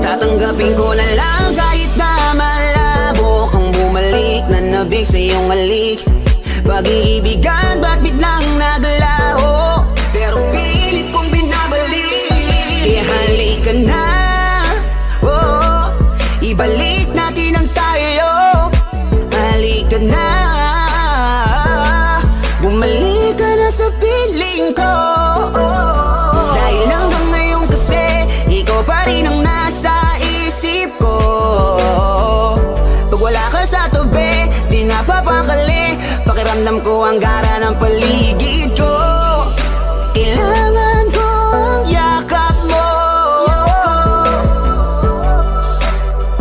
Tatanggapin ko na lang kahit na malabo kang bumalik na nabig sa iyong halik. Pag-iibigan ba't biglang naglaho, pero pilit kong binabalik. Kaya halika na, oh, ibalik natin ang tayo. Halika na, bumalik ka na sa piling ko. Dahil hanggang ngayon kasi ikaw pa rin ang nasa isip ko. Pag wala ka sa tabi, di napapakali. Pakiramdam ko ang gara ng paligid ko. Kailangan ko ang yakap mo,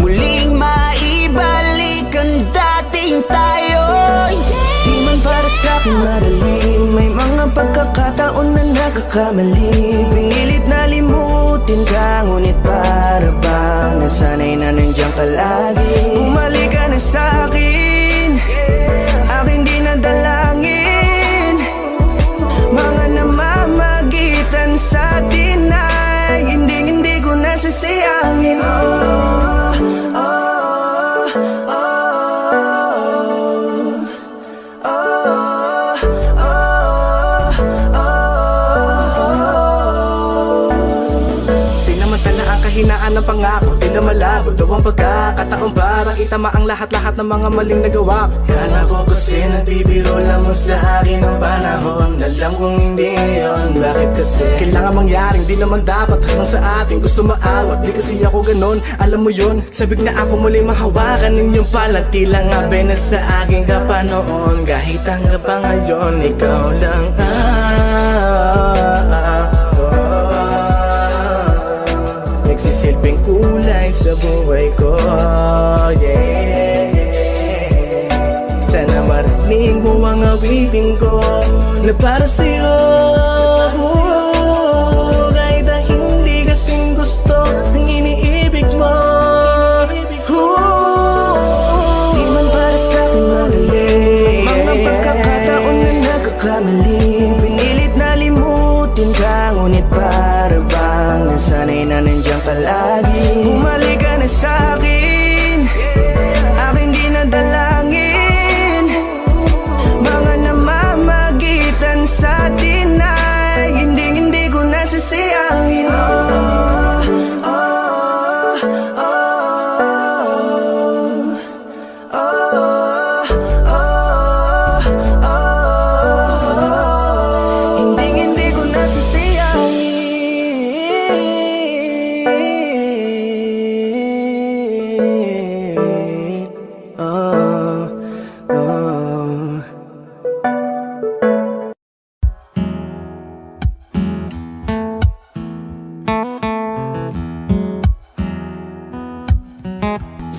muling maibalik ang dating tayo. Di man para sa'kin madali, may mga pagkakataon na nagkakamali. Pinilit na limutin ka, ngunit para bang nasanay na nandiyan ka lagi. Bumalik ka na sa'kin, aking di na dalangin. Mga namamagitan sa atin ay hindi ko nasasayangin. Sinamantala ang kahinaan ng pangako, di na malabo daw ang pagkakataon para itama ang lahat-lahat ng mga maling nagawa. Kala ko kasi nagbibiro lang mo sa akin ang panahon, alam kong hindi yun. Bakit kasi kailangan mangyaring di naman dapat hanggang sa atin gusto maawat. Di kasi ako ganon, alam mo yun. Sabik na ako muli mahawakan ninyong palat, tila nga na sa aking kapanoon. Kahit hanggang pa ngayon, ikaw lang nagsisilbing kulay sa buhay ko, yeah. Sana marinig mo ang awitin ko na para sa'yo, kahit na hindi kasing gusto ng iniibig mo. Di man para sa'kin madali, mga pagkakataon na nagkakamali. Pinilit na limutin ka, ngunit para bang nasanay na nandiyan ka lagi. Bumalik ka na sa'kin, aking di na dalangin. Mga namamagitan sa atin ay hindi ko nasasayangin. Hindi ko nasasayangin.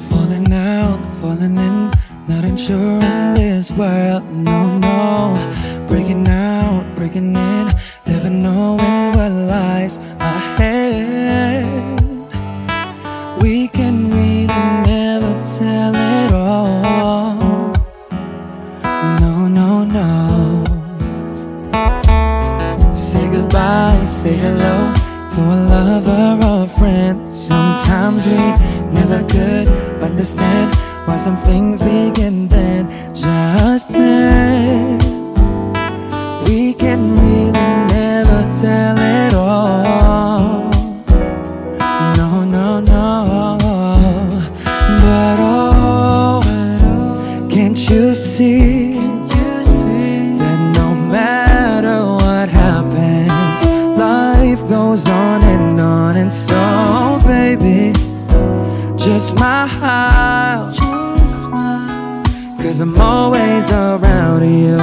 Falling out, falling in, not unsure in this world, no. Breaking out, breaking in, never knowing what lies ahead. We can really never tell it all, no. Say goodbye, say hello to a lover or a friend. Sometimes we never could understand why some things begin then, just then. We can really never goes on, and so, baby, just smile. Cause I'm always around you,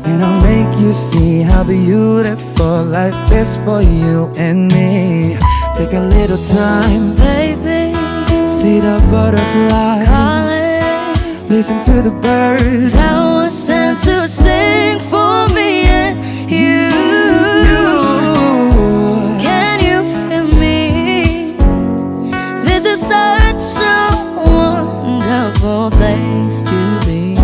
and I'll make you see how beautiful life is for you and me. Take a little time, Baby, see the butterflies, calling, listen to the birds. that was sent to sing for me and you. Can you feel me? This is such a wonderful place to be.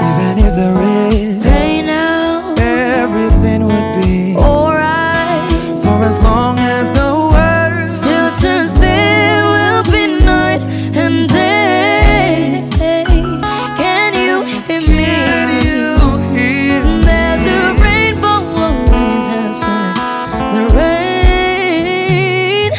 Even if there is Right now, everything would be alright. for as long as the world Still turns, there will be night and day. Can you hear me? can you hear? There's a rainbow always after the rain.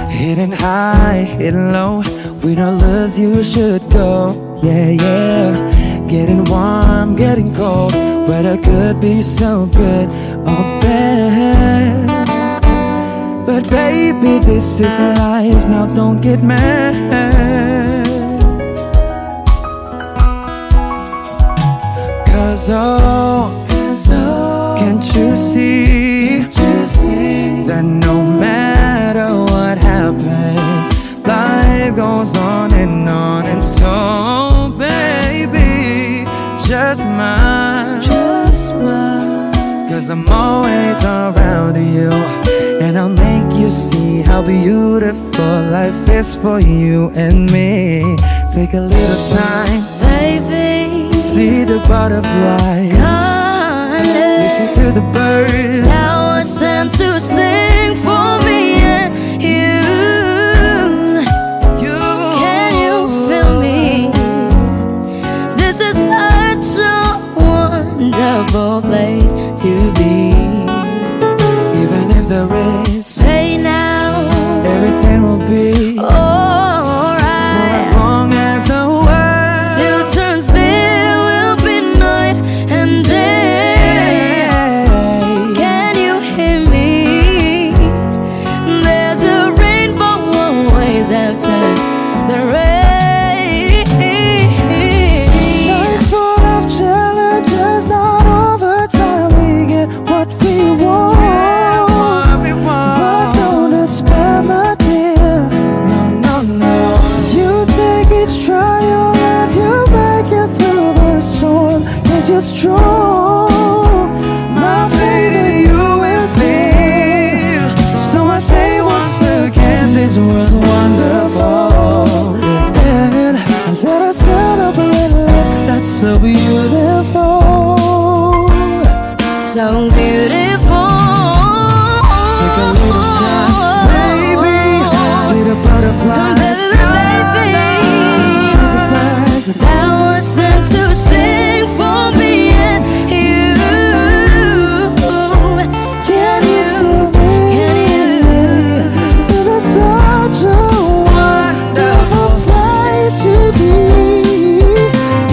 Hidden high, hidden low, we don't lose, you should go. Yeah, yeah, getting warm, getting cold, weather could be so good or bad. But baby, this is life, now don't get mad. Cause can't you see that no matter what happens, life goes on, and so, baby, just smile. Cause I'm always around you, and I'll make you see how beautiful life is for you and me. Take a little time, Baby, see the butterflies, listen to the birds. that was sent to sing for me and you. Can you feel me? This is such a wonderful place to be. Even if there is, Say now, everything will be for alright. as long as the world Still turns, there will be night and day. Can you hear me? There's a rainbow always after the rain. Life's full of challenges, not all the time we get what we want. But don't despair, my dear. No. You take each trial and you make it through the storm. 'Cause you're strong. My faith in you is near. So I say once again, this world's wonderful. And let us celebrate life that's so beautiful. So beautiful. Take a little time, baby. See the butterflies. Listen to the birds. That was sent to sing for me and you. Can you feel me? It is such a wonderful place to be.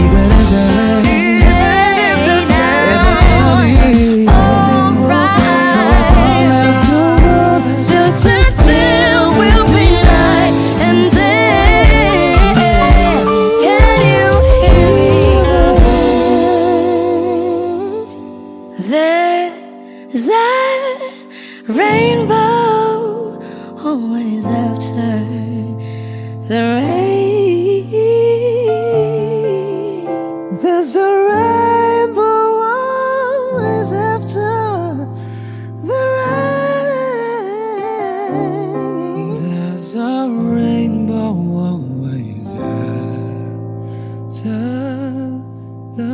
Even if there is Still turns, there will be night and day. Can you hear me? There's a rainbow always after the rain. There's a rainbow always after the rain. There's a rainbow always after the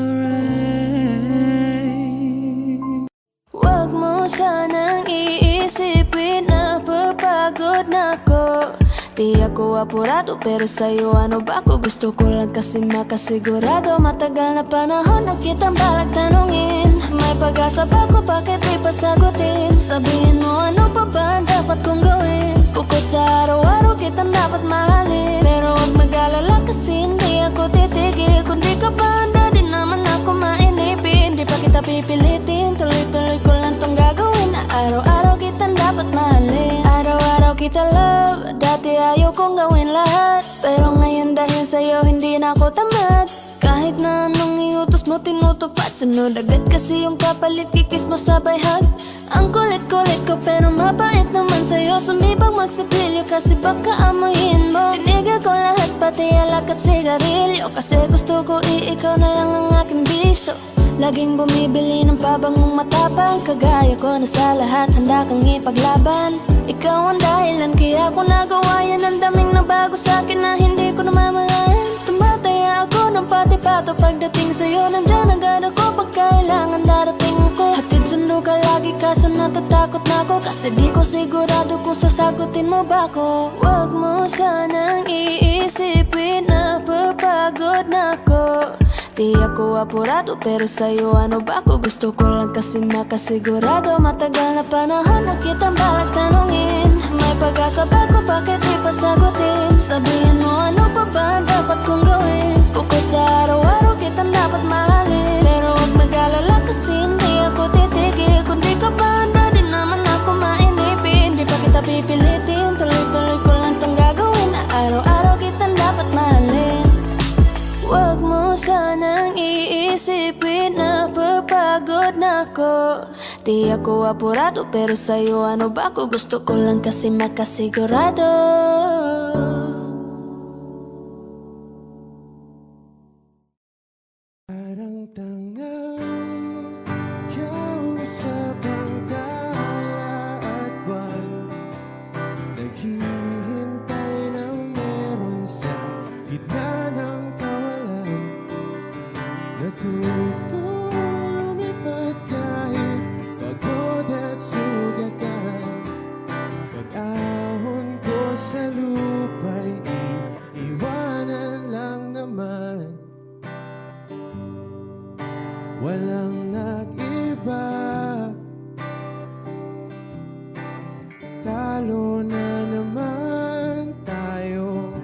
rain. Wag mo sanang iisipin na papagod na ko. Di ako apurado pero sa'yo ano ba ako? Gusto ko lang kasi makasigurado. Matagal na panahon na kitang balak tanungin. May pag-asa ba ko, bakit di pa sagutin? Sabihin mo ano pa ba ang dapat kong gawin? Bukod sa araw-araw kitang dapat mahalin. Pero huwag mag-alala kasi hindi ako titigil kung di ka pa handa pipilitin, tuloy-tuloy ko lang tong gagawin. Na araw-araw kitang dapat mahalin, araw-araw kita love. Dati ayaw kong gawin lahat, pero ngayon dahil sa'yo hindi na ako tamad. Kahit na anong iutos mo tinutupad, sunod agad kasi yung kapalit, kikis mo sabay hug. Ang kulit-kulit ko pero mabait naman sa'yo, sumibag magsipilyo kasi baka amuyin mo. Tinigil ko lahat pati alak at sigarilyo, kasi gusto ko ikaw na lang ang aking bisyo. Laging bumibili ng pabangong matapang, kagaya ko na sa lahat handa kang ipaglaban. Ikaw ang dahilan kaya ko nagawa yan, ang daming nabago sa'kin na hindi ko namamalayan. Tumataya ako ng pati-pato pagdating sa'yo, nandyan agad ako pag kailangan darating ako. Hatid sundo ka lagi kaso natatakot na ako, kasi di ko sigurado kung sasagutin mo ba ako. Huwag mo sanang iisipin na papagod na ako. Di ako apurado pero sa'yo ano ba ako? Gusto ko lang kasi makasigurado, matagal na panahon na kitang balak tanungin. May pag-asa ba ko, bakit di pa sagutin? Sabihin mo ano pa ba ang dapat kong gawin? Bukod sa araw-araw kitang dapat mahalin, pero huwag nag-alala kasi hindi ako titigil. Kung di ka pa handa din naman ako mainipin. Di pa kita pipilitin, tuloy-tuloy ko lang tong gagawin. Na araw-araw kitang dapat mahalin. Huwag mo sanang iisipin na papagod na ako. Di ako apurado pero sa'yo ano ba ako? Gusto ko lang kasi makasigurado. Parang tangang kausap ang tala at buwan, naghihintay ng meron sa gitna ng kawalan. Natutong lumipad kahit pagod at sugatan. Pag-ahon ko sa lupa'y iiwanan lang naman. Walang nag-iba, talo na naman tayo.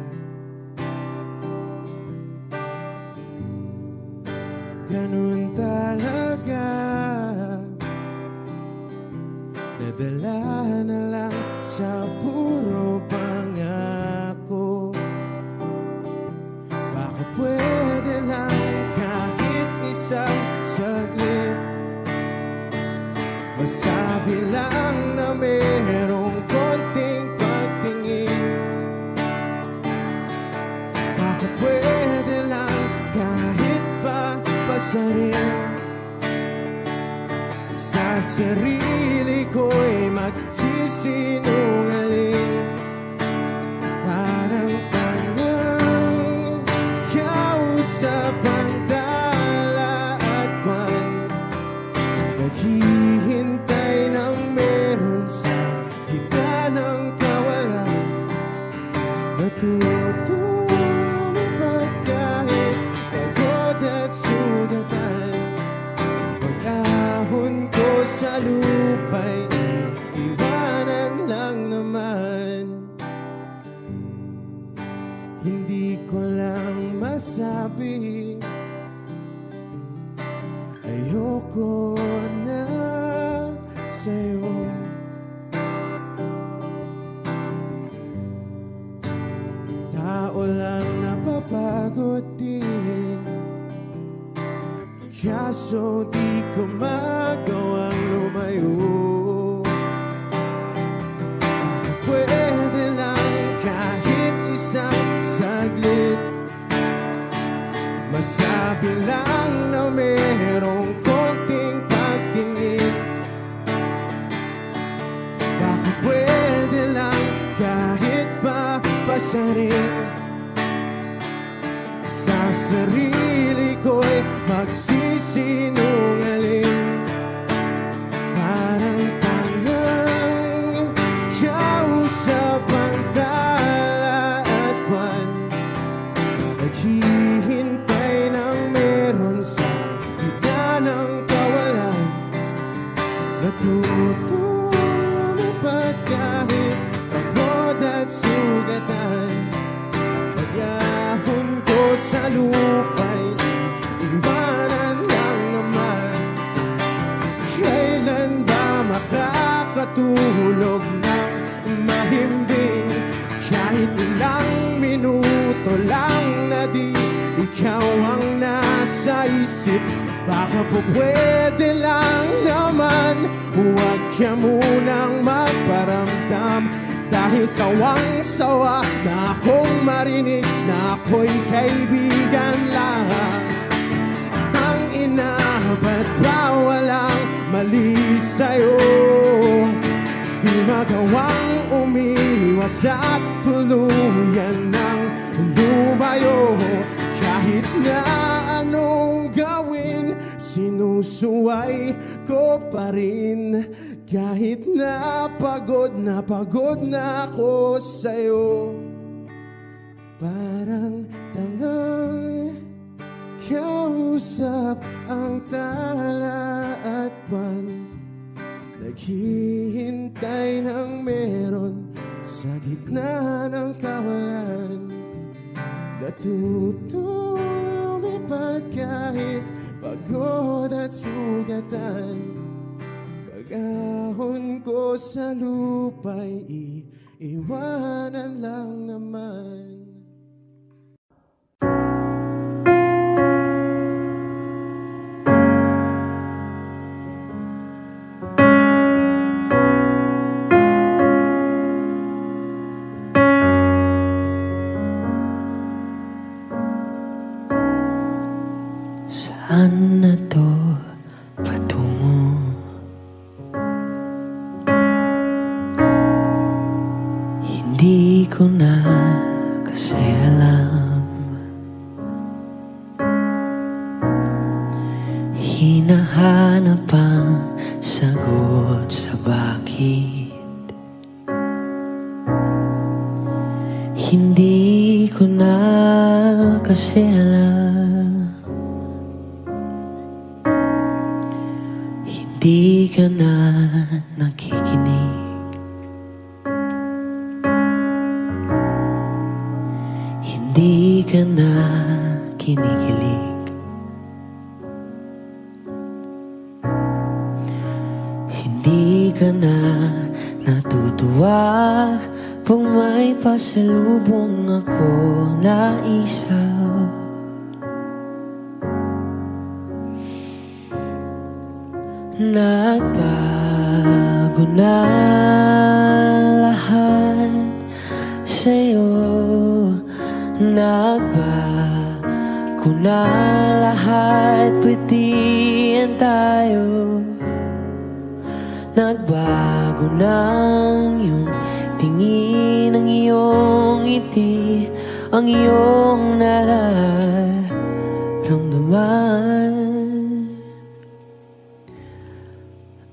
Ganun talaga, nadala na lang sa puro pangako. Baka pwede lang kahit isang saglit, masabi lang na merong konting pagtingin. Baka pwede lang kahit pa pasarin. Sa sarili ko'y magsisinungaling. Parang tangang kausap ang tala at buwan, naghihintay ng meron sa gitna ng kawalan. Natutong lumipad kahit pagod at sugatan. Pag-ahon ko sa lupa'y iwanan lang naman. Hindi ko lang masabi, ayoko na sa'yo. Tao lang napapagod din, kaso di ko magawang lumayo. Pwede lang kahit isang saglit, masabi lang na merong konting pagtingin. Baka pwede lang kahit pa pasarin. Sa sarili ko'y magsisinungaling. Parang tangang kausap ang tala at buwan, naghihintay ng meron sa gitna ng kawalan. Natutong lumipad kahit pagod at sugatan. Pag-ahon ko sa lupa'y iwanan lang naman. matulog ng mahimbing. Kahit ilang minuto lang na di ikaw ang nasa isip, baka po pwede lang naman huwag ka munang magparamdam. Dahil sawang-sawa na akong marinig na ako'y kaibigan lang. Ang ina, ba't ba walang mali sa'yo? Di magawang umiwas at tuluyan ng lumayo. Kahit na anong gawin, sinusuway ko pa rin. Kahit na pagod na ako sa'yo. Parang tangang kausap ang tala at buwan, naghihintay ng meron sa gitna ng kawalan. Natutong lumipad kahit pagod at sugatan. Pag-ahon ko sa lupa'y iiwanan lang naman. Saan na to patungo? Hindi ko na kasi alam. Hinahanap ang sagot sa bakit. Hindi ko na kasi alam. Hindi ka na nakikinig. Hindi ka na kinikilig. Hindi ka na natutuwa pag may pasalubong ako na isaw. Nagbago na lahat sa'yo. Nagbago na lahat, pwedihan tayo. Nagbago na ang iyong tingin, ang iyong ngiti, ang iyong nararamdaman.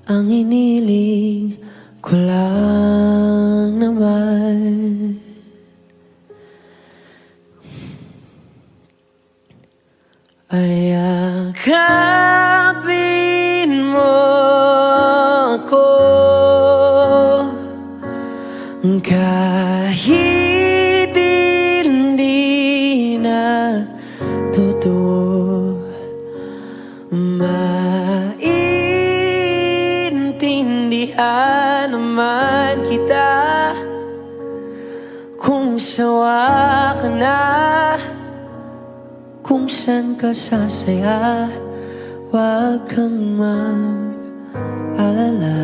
Ang iniling ko lang naman ay yakapin mo ako kahit hindi na totoo. Maintindihan naman kita kung sawa ka na, kung saan ka sasaya. Huwag kang mag-alala.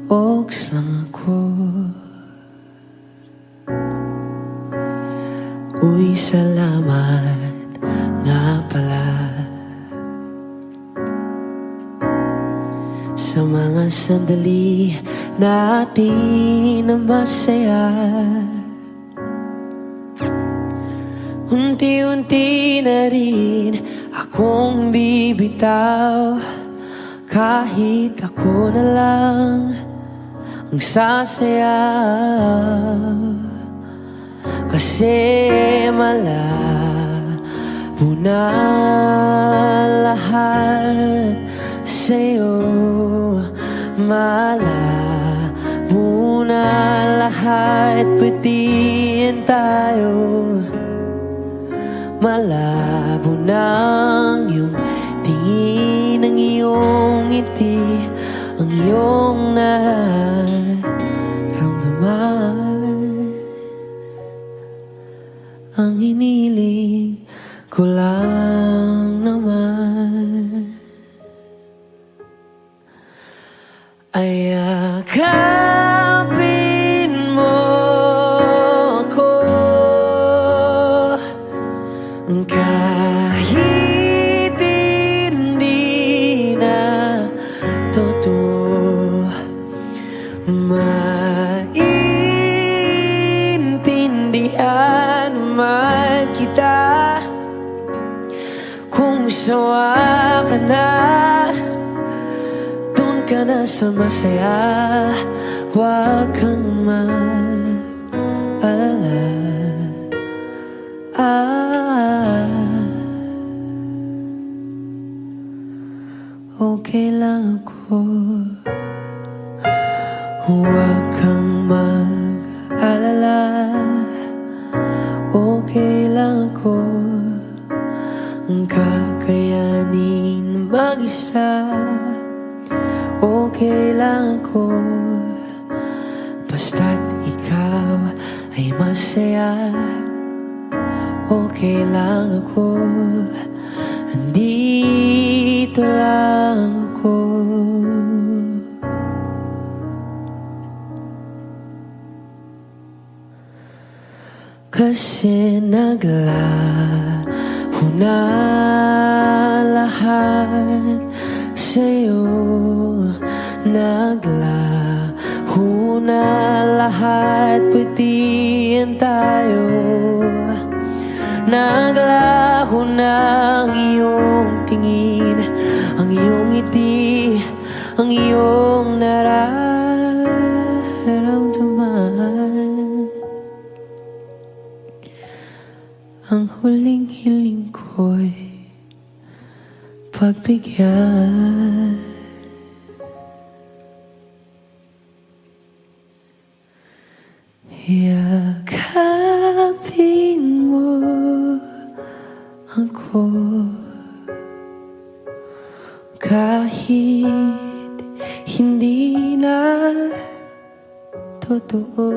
Oks lang ako. Uy, salamat nga pala sa mga sandali natin na masaya. Unti-unti na rin akong bibitaw, kahit ako na lang ang sasayaw. Kasi malabo na lahat sa'yo. Malabo na lahat, pwedihan tayo. Malabo na ang iyong tingin ang iyong ngiti, ang iyong nararamdaman. Ang hiniling ko lang naman ay yakapin mo ako, kahit hindi na totoo. Maintindihan man kita kung sawa ka na, doon ka na sa masaya. Huwag kang mag-alala. Okay lang ako. Huwag kang mag-alala. Okay lang ako. Ang kakayanin mag-isa. Okay lang ako. Basta't ikaw ay masaya. Okay lang ako. Andito lang ako. Kasi naglaho na lahat sa'yo. Naglaho na lahat, pati yan tayo. Naglaho na ang iyong tingin, ang iyong ngiti, ang iyong nararamdaman. Ang huling hiling ko'y pagbigyan. Yakapin mo ako, kahit hindi na totoo.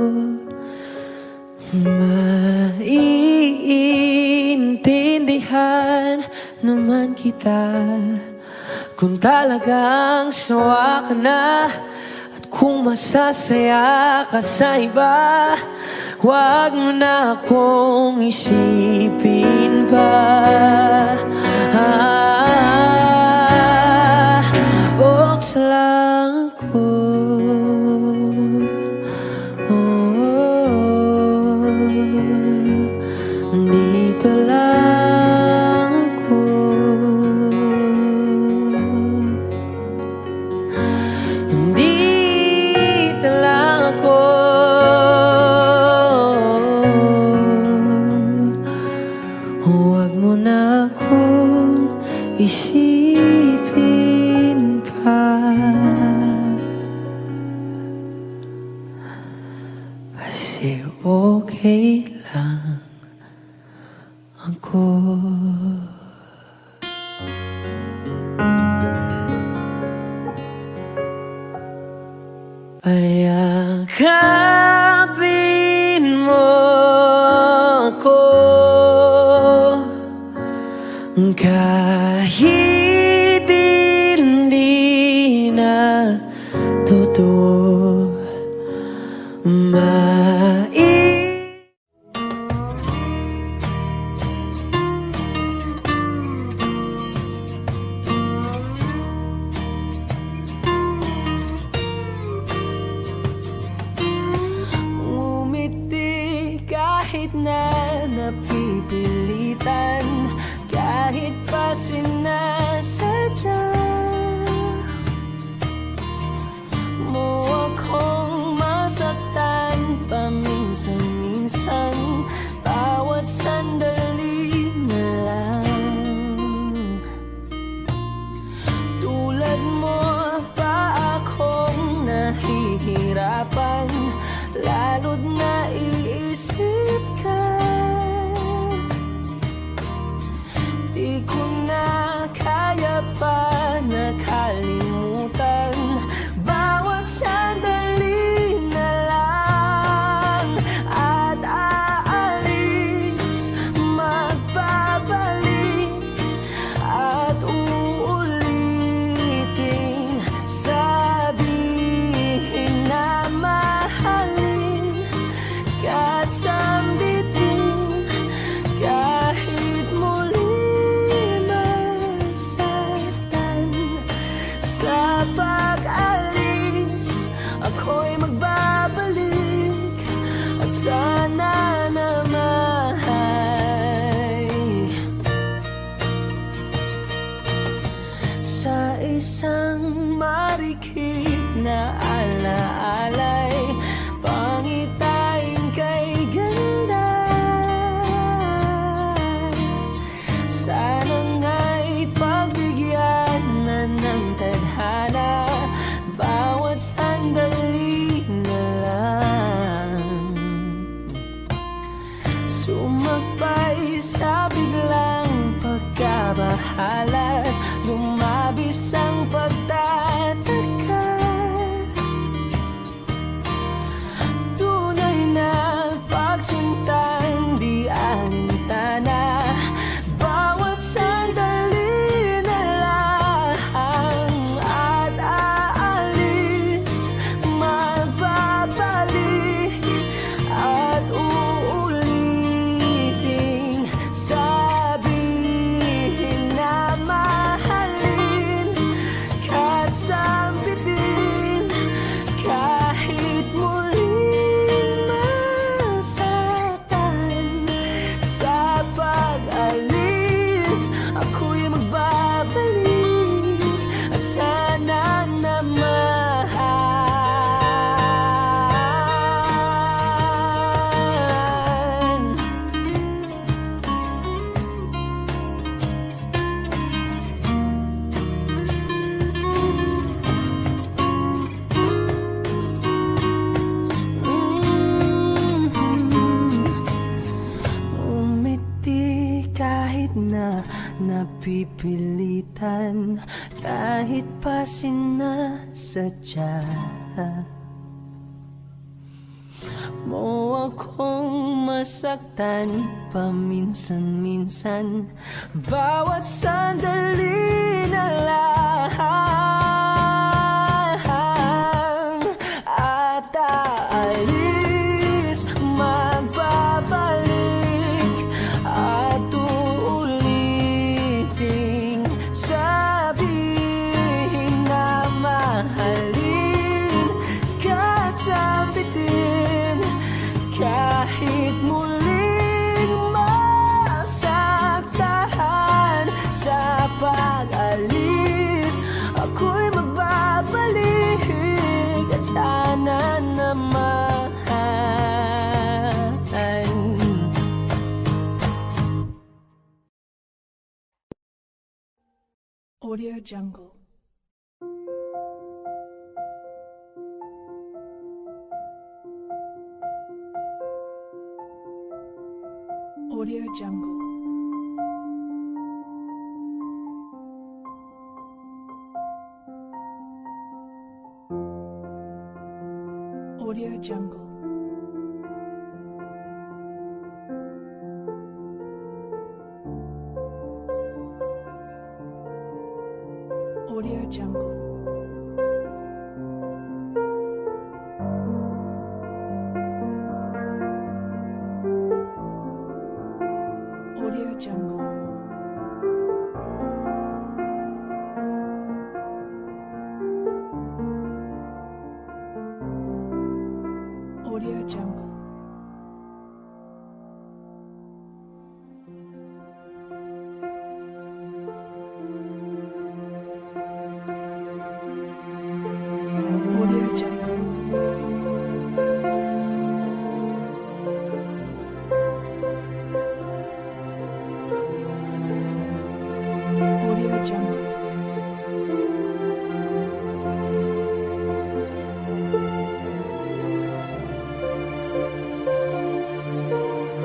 Maiintindihan naman kita kung talagang sawa ka na, at kung masasaya ka sa iba. Huwag mo na akong isipin pa. Box lang ako. Dito lang ako. Dito lang ako. Huwag mo na akong isipin pa. Kasi okay lang ako. Ayakapin mo ako, kahit hindi na totoo. Ngumiti kahit na napipilitan, kahit pa sinasadya mo akong masaktan paminsan-minsan. Bawat sandali na lang, tulad mo pa akong nahihirapan, lalo't naiisip ka. Di ko na kaya sana naman sa isang marikit na alaalay, pangitain kay ganda. Sana nga'y pagbigyan na ng tadhana, bawat sandali na lang. Sumakbay sa biglang pagkabahala, lumabis ang pagtataka. Tunay na pagsintang di alintana, bawat sandali na lang. At aalis, magbabalik at uuliting sabihin na mahalin kahit sampitin, kahit muling masaktan. Sa pag-alis, ako'y magbabalik at sana naman. Umiti kahit na napipilitan, kahit pa sinasadya mo akong masaktan paminsan-minsan, bawat sandali na lang. At aalis, magbabalik at uuliting sabihin na mahalin kahit sampitin, kahit muling masaktan. Sa pag-alis, ako'y magbabalik at sana naman. Audio Jungle. Audio Jungle. Audio Jungle. Audio Jungle. Audio Jungle. Audio Jungle. Audio Jungle. Audio Jungle.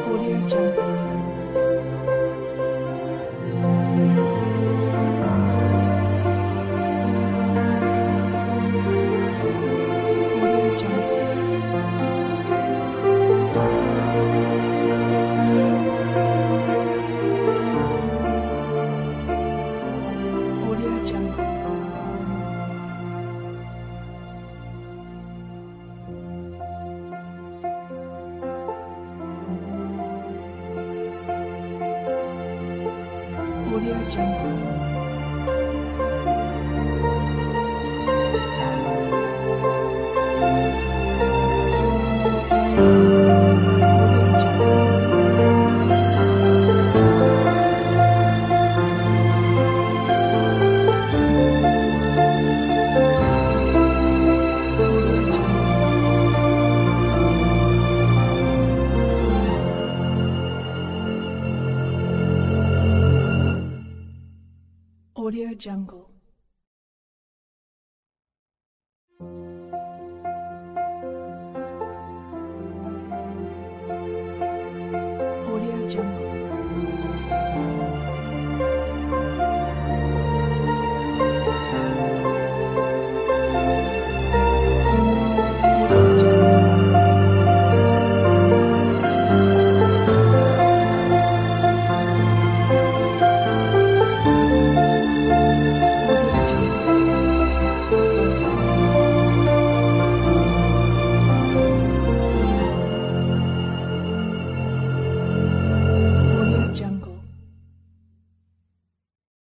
Audio Jungle. Audio Jungle. Audio Jungle. Audio Jungle. Audio Jungle. Audio Jungle.